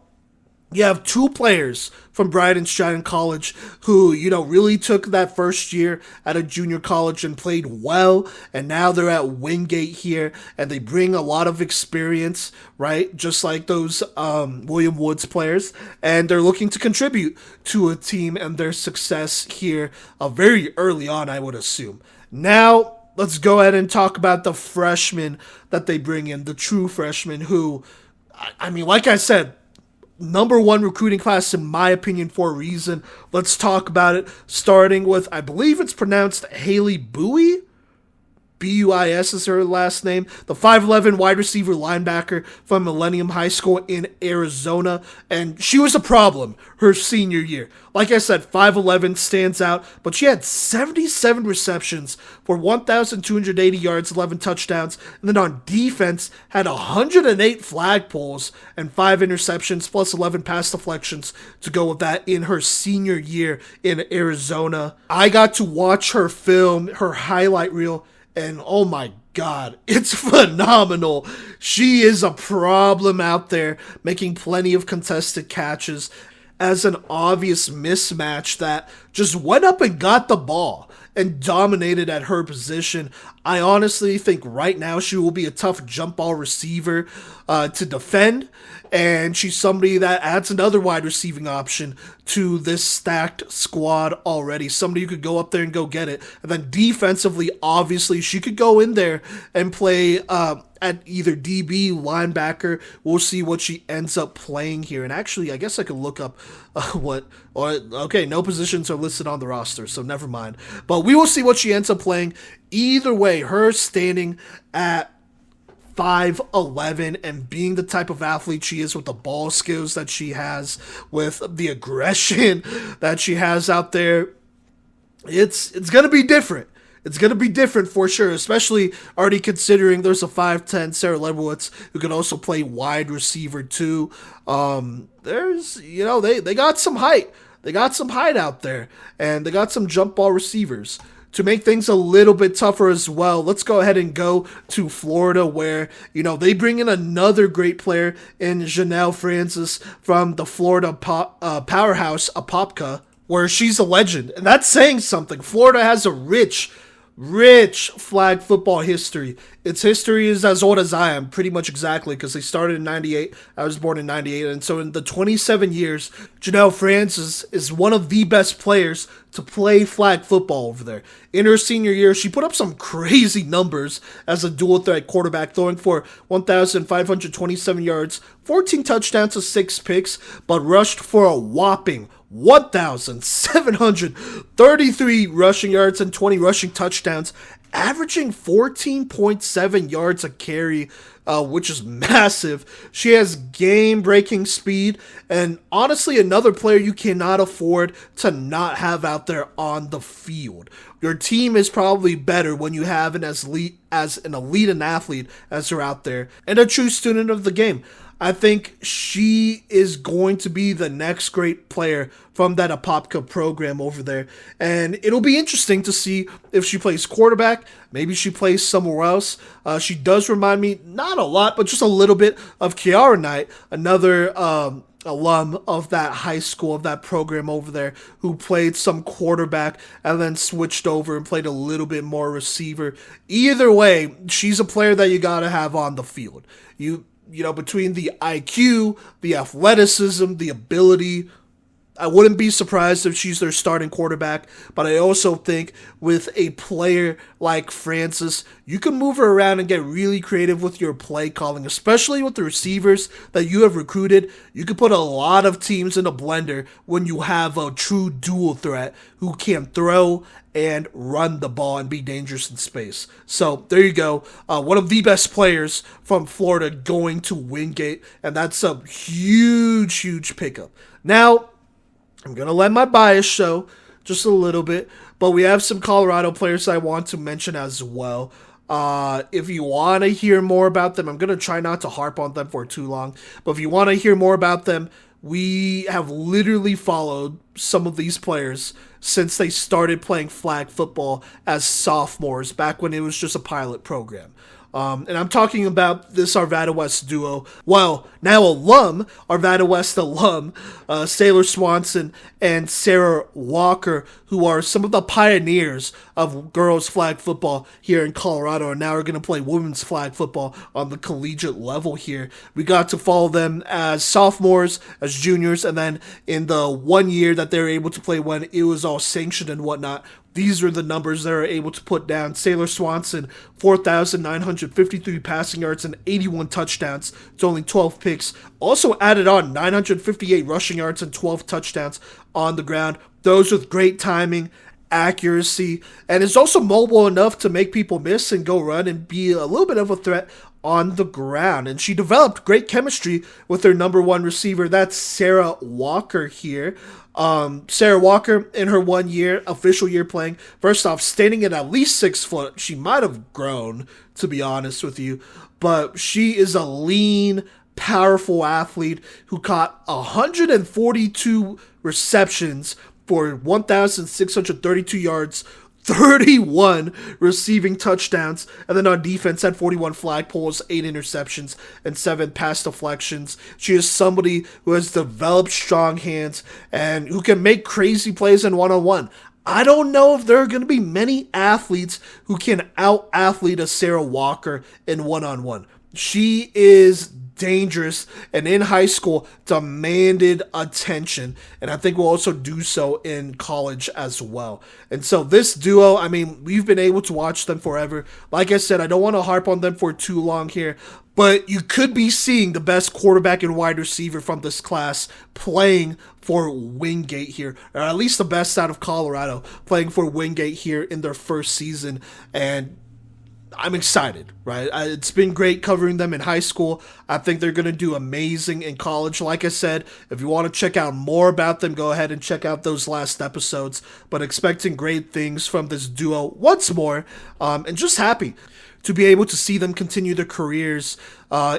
you have two players from Bryan Stratton College who, really took that first year at a junior college and played well, and now they're at Wingate here, and they bring a lot of experience, right? Just like those William Woods players, and they're looking to contribute to a team and their success here very early on, I would assume. Now, let's go ahead and talk about the freshmen that they bring in, the true freshmen who, like I said, number one recruiting class in my opinion for a reason. Let's talk about it, starting with, I believe it's pronounced Haley Buis. Buis is her last name. The 5'11 wide receiver linebacker from Millennium High School in Arizona. And she was a problem her senior year. Like I said, 5'11 stands out, but she had 77 receptions for 1,280 yards, 11 touchdowns. And then on defense, had 108 flagpoles and 5 interceptions, plus 11 pass deflections to go with that in her senior year in Arizona. I got to watch her film, her highlight reel, and oh my God, it's phenomenal. She is a problem out there, making plenty of contested catches as an obvious mismatch that just went up and got the ball and dominated at her position. I honestly think right now she will be a tough jump ball receiver to defend, and she's somebody that adds another wide receiving option to this stacked squad already. Somebody who could go up there and go get it. And then defensively, obviously, she could go in there and play at either DB, linebacker. We'll see what she ends up playing here. And actually, I guess I could look up no positions are listed on the roster, so never mind. But we will see what she ends up playing. Either way, her standing at 5'11 and being the type of athlete she is, with the ball skills that she has, with the aggression that she has out there, it's going to be different. It's going to be different for sure, especially already considering there's a 5'10 Sarah Leibowitz who can also play wide receiver too. They got some height. They got some height out there, and they got some jump ball receivers. To make things a little bit tougher as well, let's go ahead and go to Florida, where, they bring in another great player in Janelle Francis from the Florida powerhouse, Apopka, where she's a legend. And that's saying something. Florida has a rich flag football history. Its history is as old as I am, pretty much exactly, because they started in 98. I was born in 98. And so in the 27 years, Janelle Francis is one of the best players to play flag football over there. In her senior year, she put up some crazy numbers as a dual threat quarterback, throwing for 1,527 yards, 14 touchdowns to 6 picks, but rushed for a whopping 1,733 rushing yards and 20 rushing touchdowns, averaging 14.7 yards a carry, which is massive. She has game-breaking speed, and honestly, another player you cannot afford to not have out there on the field. Your team is probably better when you have an elite athlete as her out there, and a true student of the game. I think she is going to be the next great player from that Apopka program over there. And it'll be interesting to see if she plays quarterback. Maybe she plays somewhere else. She does remind me, not a lot, but just a little bit, of Kiara Knight, another alum of that high school, of that program over there, who played some quarterback and then switched over and played a little bit more receiver. Either way, she's a player that you got to have on the field. Between the IQ, the athleticism, the ability, I wouldn't be surprised if she's their starting quarterback, but I also think with a player like Francis, you can move her around and get really creative with your play calling, especially with the receivers that you have recruited. You can put a lot of teams in a blender when you have a true dual threat who can throw and run the ball and be dangerous in space. So there you go. One of the best players from Florida going to Wingate, and that's a huge pickup. Now, I'm going to let my bias show just a little bit, but we have some Colorado players I want to mention as well. If you want to hear more about them, I'm going to try not to harp on them for too long, but if you want to hear more about them, we have literally followed some of these players since they started playing flag football as sophomores back when it was just a pilot program. And I'm talking about this Arvada West duo. Well, now Arvada West alum, Sailor Swanson and Sarah Walker, who are some of the pioneers of girls flag football here in Colorado, and now are going to play women's flag football on the collegiate level here. We got to follow them as sophomores, as juniors, and then in the 1 year that they were able to play when it was all sanctioned and whatnot, these are the numbers they're able to put down. Sailor Swanson, 4,953 passing yards and 81 touchdowns to only 12 picks. Also added on 958 rushing yards and 12 touchdowns on the ground. Those with great timing, accuracy, and is also mobile enough to make people miss and go run and be a little bit of a threat on the ground. And she developed great chemistry with her number one receiver. That's Sarah Walker here. Sarah Walker, in her 1 year, official year playing, first off, standing at least 6 foot. She might have grown, to be honest with you, but she is a lean, powerful athlete who caught 142 receptions for 1,632 yards, 31 receiving touchdowns, and then on defense had 41 flagpoles, 8 interceptions, and 7 pass deflections. She is somebody who has developed strong hands and who can make crazy plays in one-on-one. I don't know if there are going to be many athletes who can out-athlete a Sarah Walker in one-on-one. She is dangerous, and in high school demanded attention, and I think will also do so in college as well. And so this duo, I mean, we've been able to watch them forever. Like I said, I don't want to harp on them for too long here, but you could be seeing the best quarterback and wide receiver from this class playing for Wingate here, or at least the best out of Colorado playing for Wingate here in their first season. And I'm excited, right? It's been great covering them in high school. I think they're going to do amazing in college. Like I said, if you want to check out more about them, go ahead and check out those last episodes. But expecting great things from this duo once more, and just happy to be able to see them continue their careers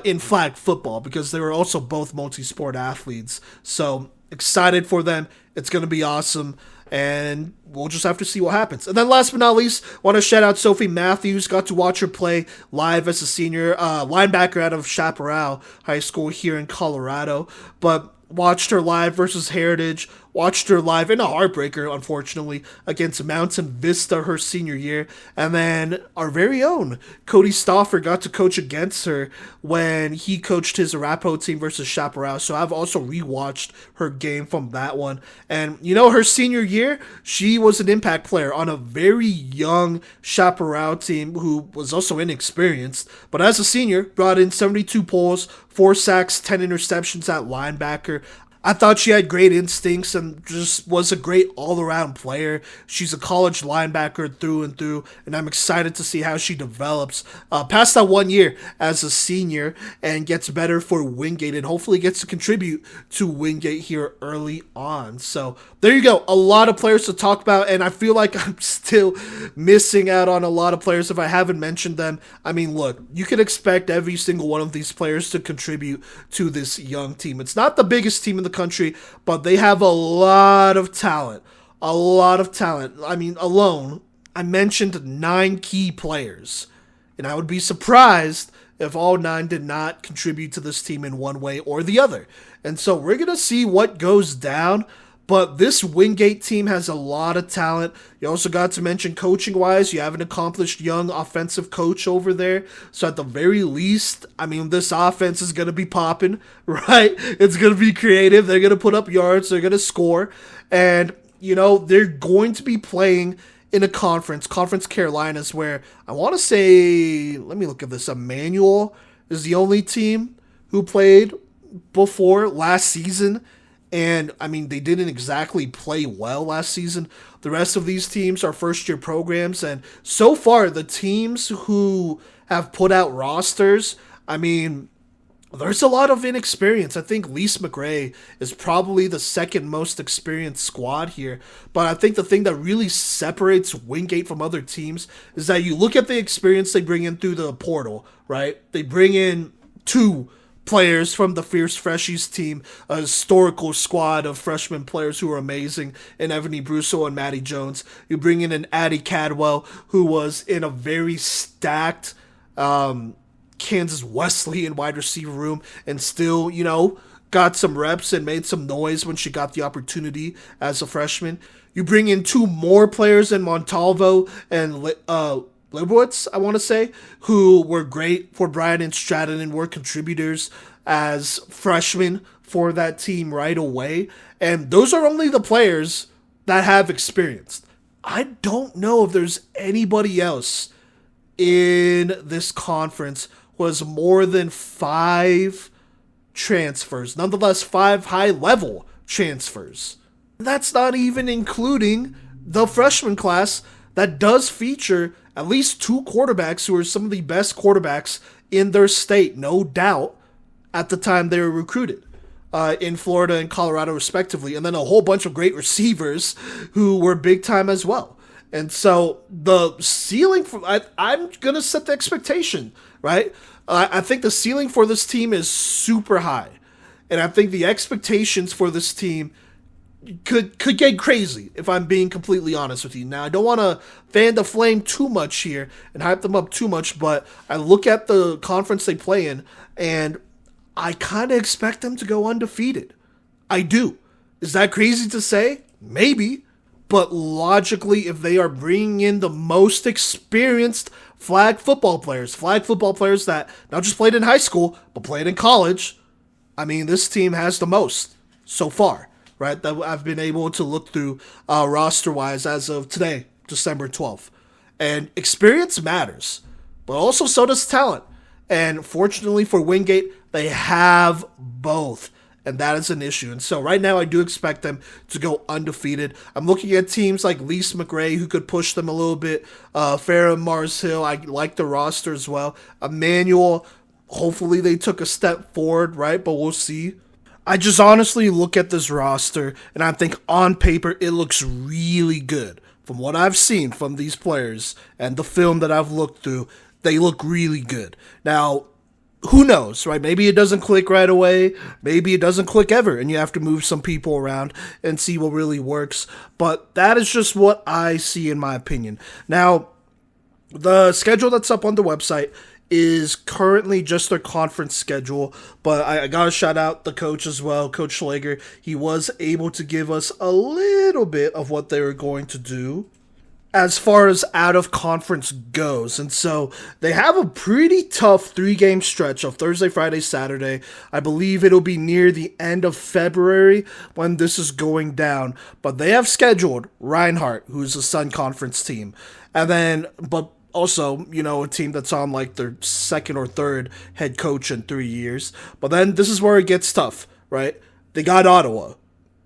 in flag football, because they were also both multi-sport athletes. So excited for them. It's going to be awesome. And we'll just have to see what happens. And then last but not least, want to shout out Sophie Matthews. Got to watch her play live as a senior linebacker out of Chaparral High School here in Colorado. But watched her live versus Heritage. Watched her live in a heartbreaker, unfortunately, against Mountain Vista her senior year. And then our very own Cody Stauffer got to coach against her when he coached his Arapahoe team versus Chaparral. So I've also rewatched her game from that one. And, you know, her senior year, she was an impact player on a very young Chaparral team who was also inexperienced. But as a senior, brought in 72 pulls, 4 sacks, 10 interceptions at linebacker. I thought she had great instincts and just was a great all-around player. She's a college linebacker through and through, and I'm excited to see how she develops past that 1 year as a senior and gets better for Wingate and hopefully gets to contribute to Wingate here early on. So there you go. A lot of players to talk about, and I feel like I'm still missing out on a lot of players if I haven't mentioned them. I mean, look, you can expect every single one of these players to contribute to this young team. It's not the biggest team in the country, but they have a lot of talent. I mean, alone, I mentioned 9 key players, and I would be surprised if all 9 did not contribute to this team in one way or the other. And so we're going to see what goes down, But this Wingate team has a lot of talent. You also got to mention coaching-wise, you have an accomplished young offensive coach over there. So at the very least, I mean, this offense is going to be popping, right? It's going to be creative. They're going to put up yards. They're going to score. And, you know, they're going to be playing in a Conference Carolinas, where I want to say, let me look at this, Emmanuel is the only team who played before last season. And, I mean, they didn't exactly play well last season. The rest of these teams are first-year programs. And so far, the teams who have put out rosters, I mean, there's a lot of inexperience. I think Lise McRae is probably the second most experienced squad here. But I think the thing that really separates Wingate from other teams is that you look at the experience they bring in through the portal, right? They bring in 2 players from the Fierce Freshies team, a historical squad of freshman players who are amazing, in Ebony Brusso and Maddie Jones. You bring in an Addie Cadwell, who was in a very stacked Kansas Wesleyan wide receiver room and still, you know, got some reps and made some noise when she got the opportunity as a freshman. You bring in 2 more players in Montalvo and Roberts, I want to say, who were great for Bryan and Stratton and were contributors as freshmen for that team right away. And those are only the players that have experience. I don't know if there's anybody else in this conference who has more than 5 transfers. Nonetheless, 5 high-level transfers. That's not even including the freshman class that does feature at least 2 quarterbacks who are some of the best quarterbacks in their state, no doubt, at the time they were recruited in Florida and Colorado, respectively. And then a whole bunch of great receivers who were big time as well. And so the ceiling for I'm going to set the expectation, right? I think the ceiling for this team is super high. And I think the expectations for this team could get crazy, if I'm being completely honest with you. Now, I don't want to fan the flame too much here and hype them up too much, but I look at the conference they play in, and I kind of expect them to go undefeated. I do. Is that crazy to say? Maybe. But logically, if they are bringing in the most experienced flag football players that not just played in high school, but played in college, I mean, this team has the most so far, right, that I've been able to look through roster-wise as of today, December 12th. And experience matters, but also so does talent. And fortunately for Wingate, they have both. And that is an issue. And so right now I do expect them to go undefeated. I'm looking at teams like Lise McRae, who could push them a little bit. Farrah Mars Hill, I like the roster as well. Emmanuel, hopefully they took a step forward, right? But we'll see. I just honestly look at this roster, and I think on paper it looks really good. From what I've seen from these players and the film that I've looked through, they look really good. Now, who knows, right? Maybe it doesn't click right away. Maybe it doesn't click ever, and you have to move some people around and see what really works. But that is just what I see in my opinion. Now, the schedule that's up on the website is currently just their conference schedule, but I gotta shout out the coach as well, Coach Schlager. He was able to give us a little bit of what they were going to do as far as out of conference goes. And so they have a pretty tough 3-game stretch of Thursday, Friday, Saturday. I believe it'll be near the end of February when this is going down. But they have scheduled Reinhardt, who's a Sun Conference team. And then, but also, you know, a team that's on like their second or third head coach in 3 years. But then this is where it gets tough, right? They got Ottawa,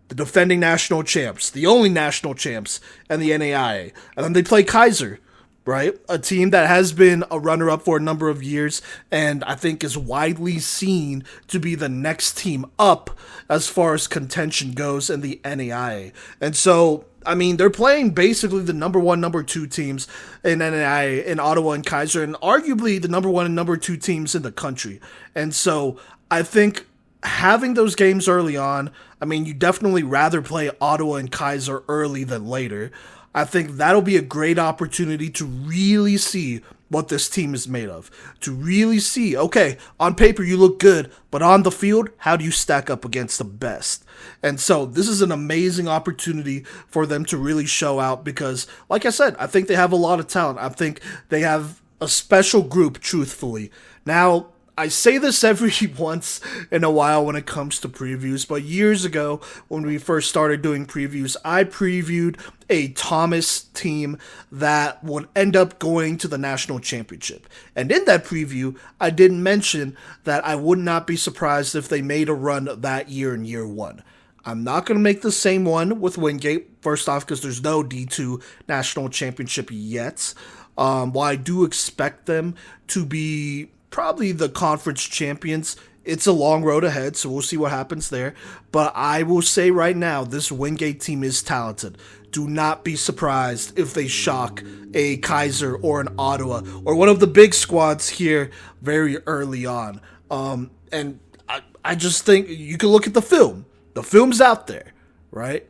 the defending national champs, the only national champs, and the NAIA. And then they play Kaiser, right? A team that has been a runner-up for a number of years and I think is widely seen to be the next team up as far as contention goes in the NAIA. And so, I mean, they're playing basically the number 1, number 2 teams in NAIA, in Ottawa and Kaiser, and arguably the number 1 and number 2 teams in the country. And so I think having those games early on, I mean, you definitely rather play Ottawa and Kaiser early than later. I think that'll be a great opportunity to really see what this team is made of, to really see, okay, on paper you look good, but on the field, how do you stack up against the best? And so this is an amazing opportunity for them to really show out because, like I said, I think they have a lot of talent. I think they have a special group, truthfully. Now, I say this every once in a while when it comes to previews, but years ago when we first started doing previews, I previewed a Thomas team that would end up going to the national championship. And in that preview, I did mention that I would not be surprised if they made a run that year in year one. I'm not going to make the same one with Wingate, first off, because there's no D2 national championship yet. While I do expect them to be probably the conference champions, it's a long road ahead, so we'll see what happens there. But I will say right now, this Wingate team is talented. Do not be surprised if they shock a Kaiser or an Ottawa or one of the big squads here very early on. And I just think you can look at the film. The film's out there, right?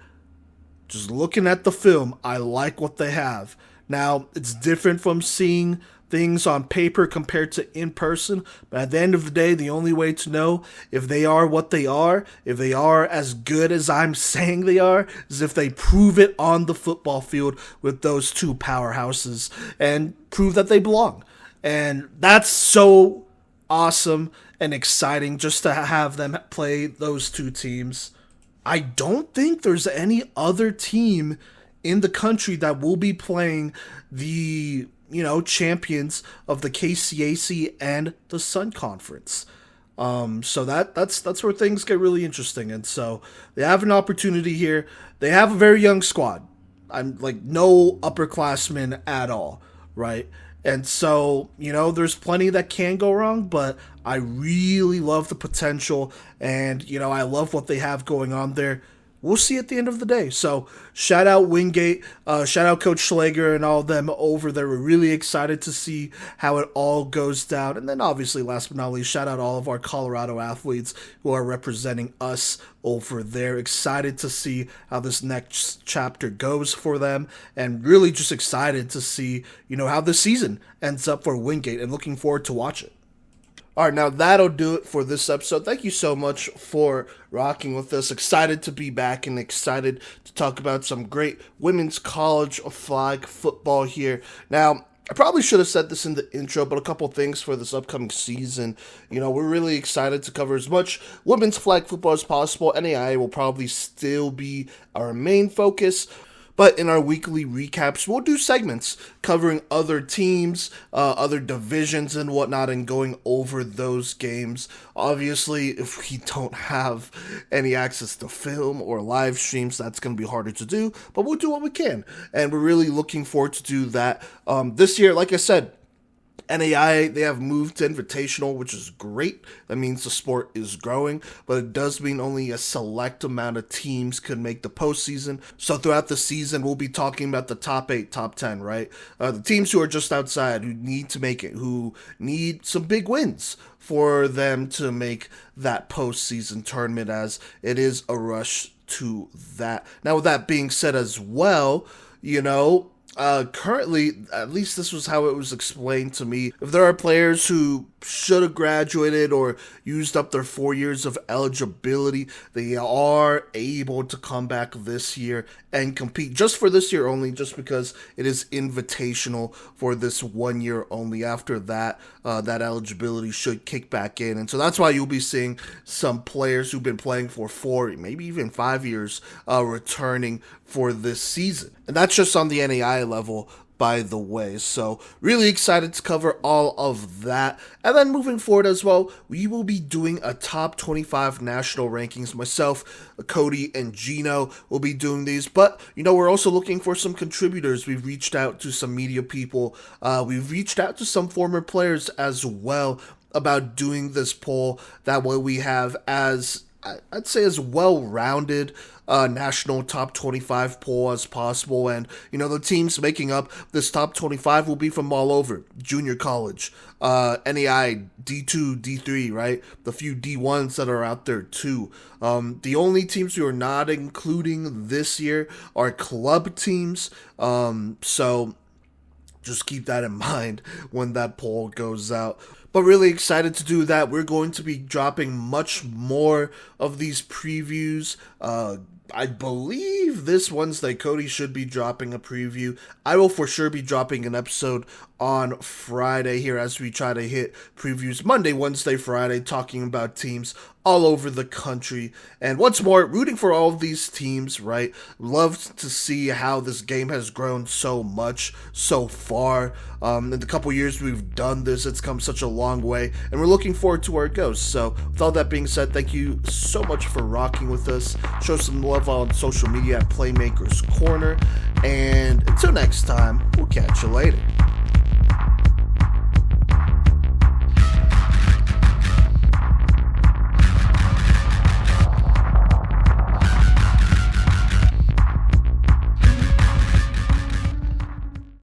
Just looking at the film, I like what they have. Now, it's different from seeing things on paper compared to in person, but at the end of the day, the only way to know if they are what they are, if they are as good as I'm saying they are, is if they prove it on the football field with those two powerhouses and prove that they belong. And that's so awesome and exciting just to have them play those two teams. I don't think there's any other team in the country that will be playing the champions of the KCAC and the Sun Conference. So that's where things get really interesting. And so they have an opportunity here. They have a very young squad. I'm like no upperclassmen at all, right? And so, there's plenty that can go wrong, but I really love the potential and, I love what they have going on there. We'll see at the end of the day. So shout out Wingate, shout out Coach Schlager and all of them over there. We're really excited to see how it all goes down. And then obviously, last but not least, shout out all of our Colorado athletes who are representing us over there. Excited to see how this next chapter goes for them and really just excited to see, how the season ends up for Wingate and looking forward to watch it. All right, now that'll do it for this episode. Thank you so much for rocking with us. Excited to be back and excited to talk about some great women's college flag football here. Now, I probably should have said this in the intro, but a couple things for this upcoming season. We're really excited to cover as much women's flag football as possible. NAIA will probably still be our main focus. But in our weekly recaps, we'll do segments covering other teams, other divisions and whatnot, and going over those games. Obviously, if we don't have any access to film or live streams, that's going to be harder to do, but we'll do what we can. And we're really looking forward to do that. This year, like I said, NAIA, they have moved to Invitational, which is great. That means the sport is growing, but it does mean only a select amount of teams could make the postseason. So throughout the season, we'll be talking about the top 8, top 10, right? The teams who are just outside, who need to make it, who need some big wins for them to make that postseason tournament, as it is a rush to that. Now, with that being said as well, currently, at least this was how it was explained to me, if there are players who should have graduated or used up their 4 years of eligibility, they are able to come back this year and compete just for this year only, just because it is invitational for this 1 year only. After that, that eligibility should kick back in. And so that's why you'll be seeing some players who've been playing for 4, maybe even 5 years, returning for this season. And that's just on the NAIA level, by the way. So really excited to cover all of that. And then moving forward as well, we will be doing a top 25 national rankings. Myself, Cody, and Gino will be doing these. But, we're also looking for some contributors. We've reached out to some media people. We've reached out to some former players as well about doing this poll. That way we have I'd say as well-rounded national top 25 poll as possible. And, the teams making up this top 25 will be from all over. Junior college, NAI, D2, D3, right? The few D1s that are out there too. The only teams we are not including this year are club teams. So just keep that in mind when that poll goes out. But really excited to do that. We're going to be dropping much more of these previews. I believe this Wednesday, Cody should be dropping a preview. I will for sure be dropping an episode on Friday here as we try to hit previews Monday, Wednesday, Friday, talking about teams all over the country. And once more, rooting for all of these teams, right? Love to see how this game has grown so much so far. In the couple years we've done this, it's come such a long way, and we're looking forward to where it goes. So with all that being said, thank you so much for rocking with us. Show some love on social media at Playmaker's Corner. And until next time, we'll catch you later.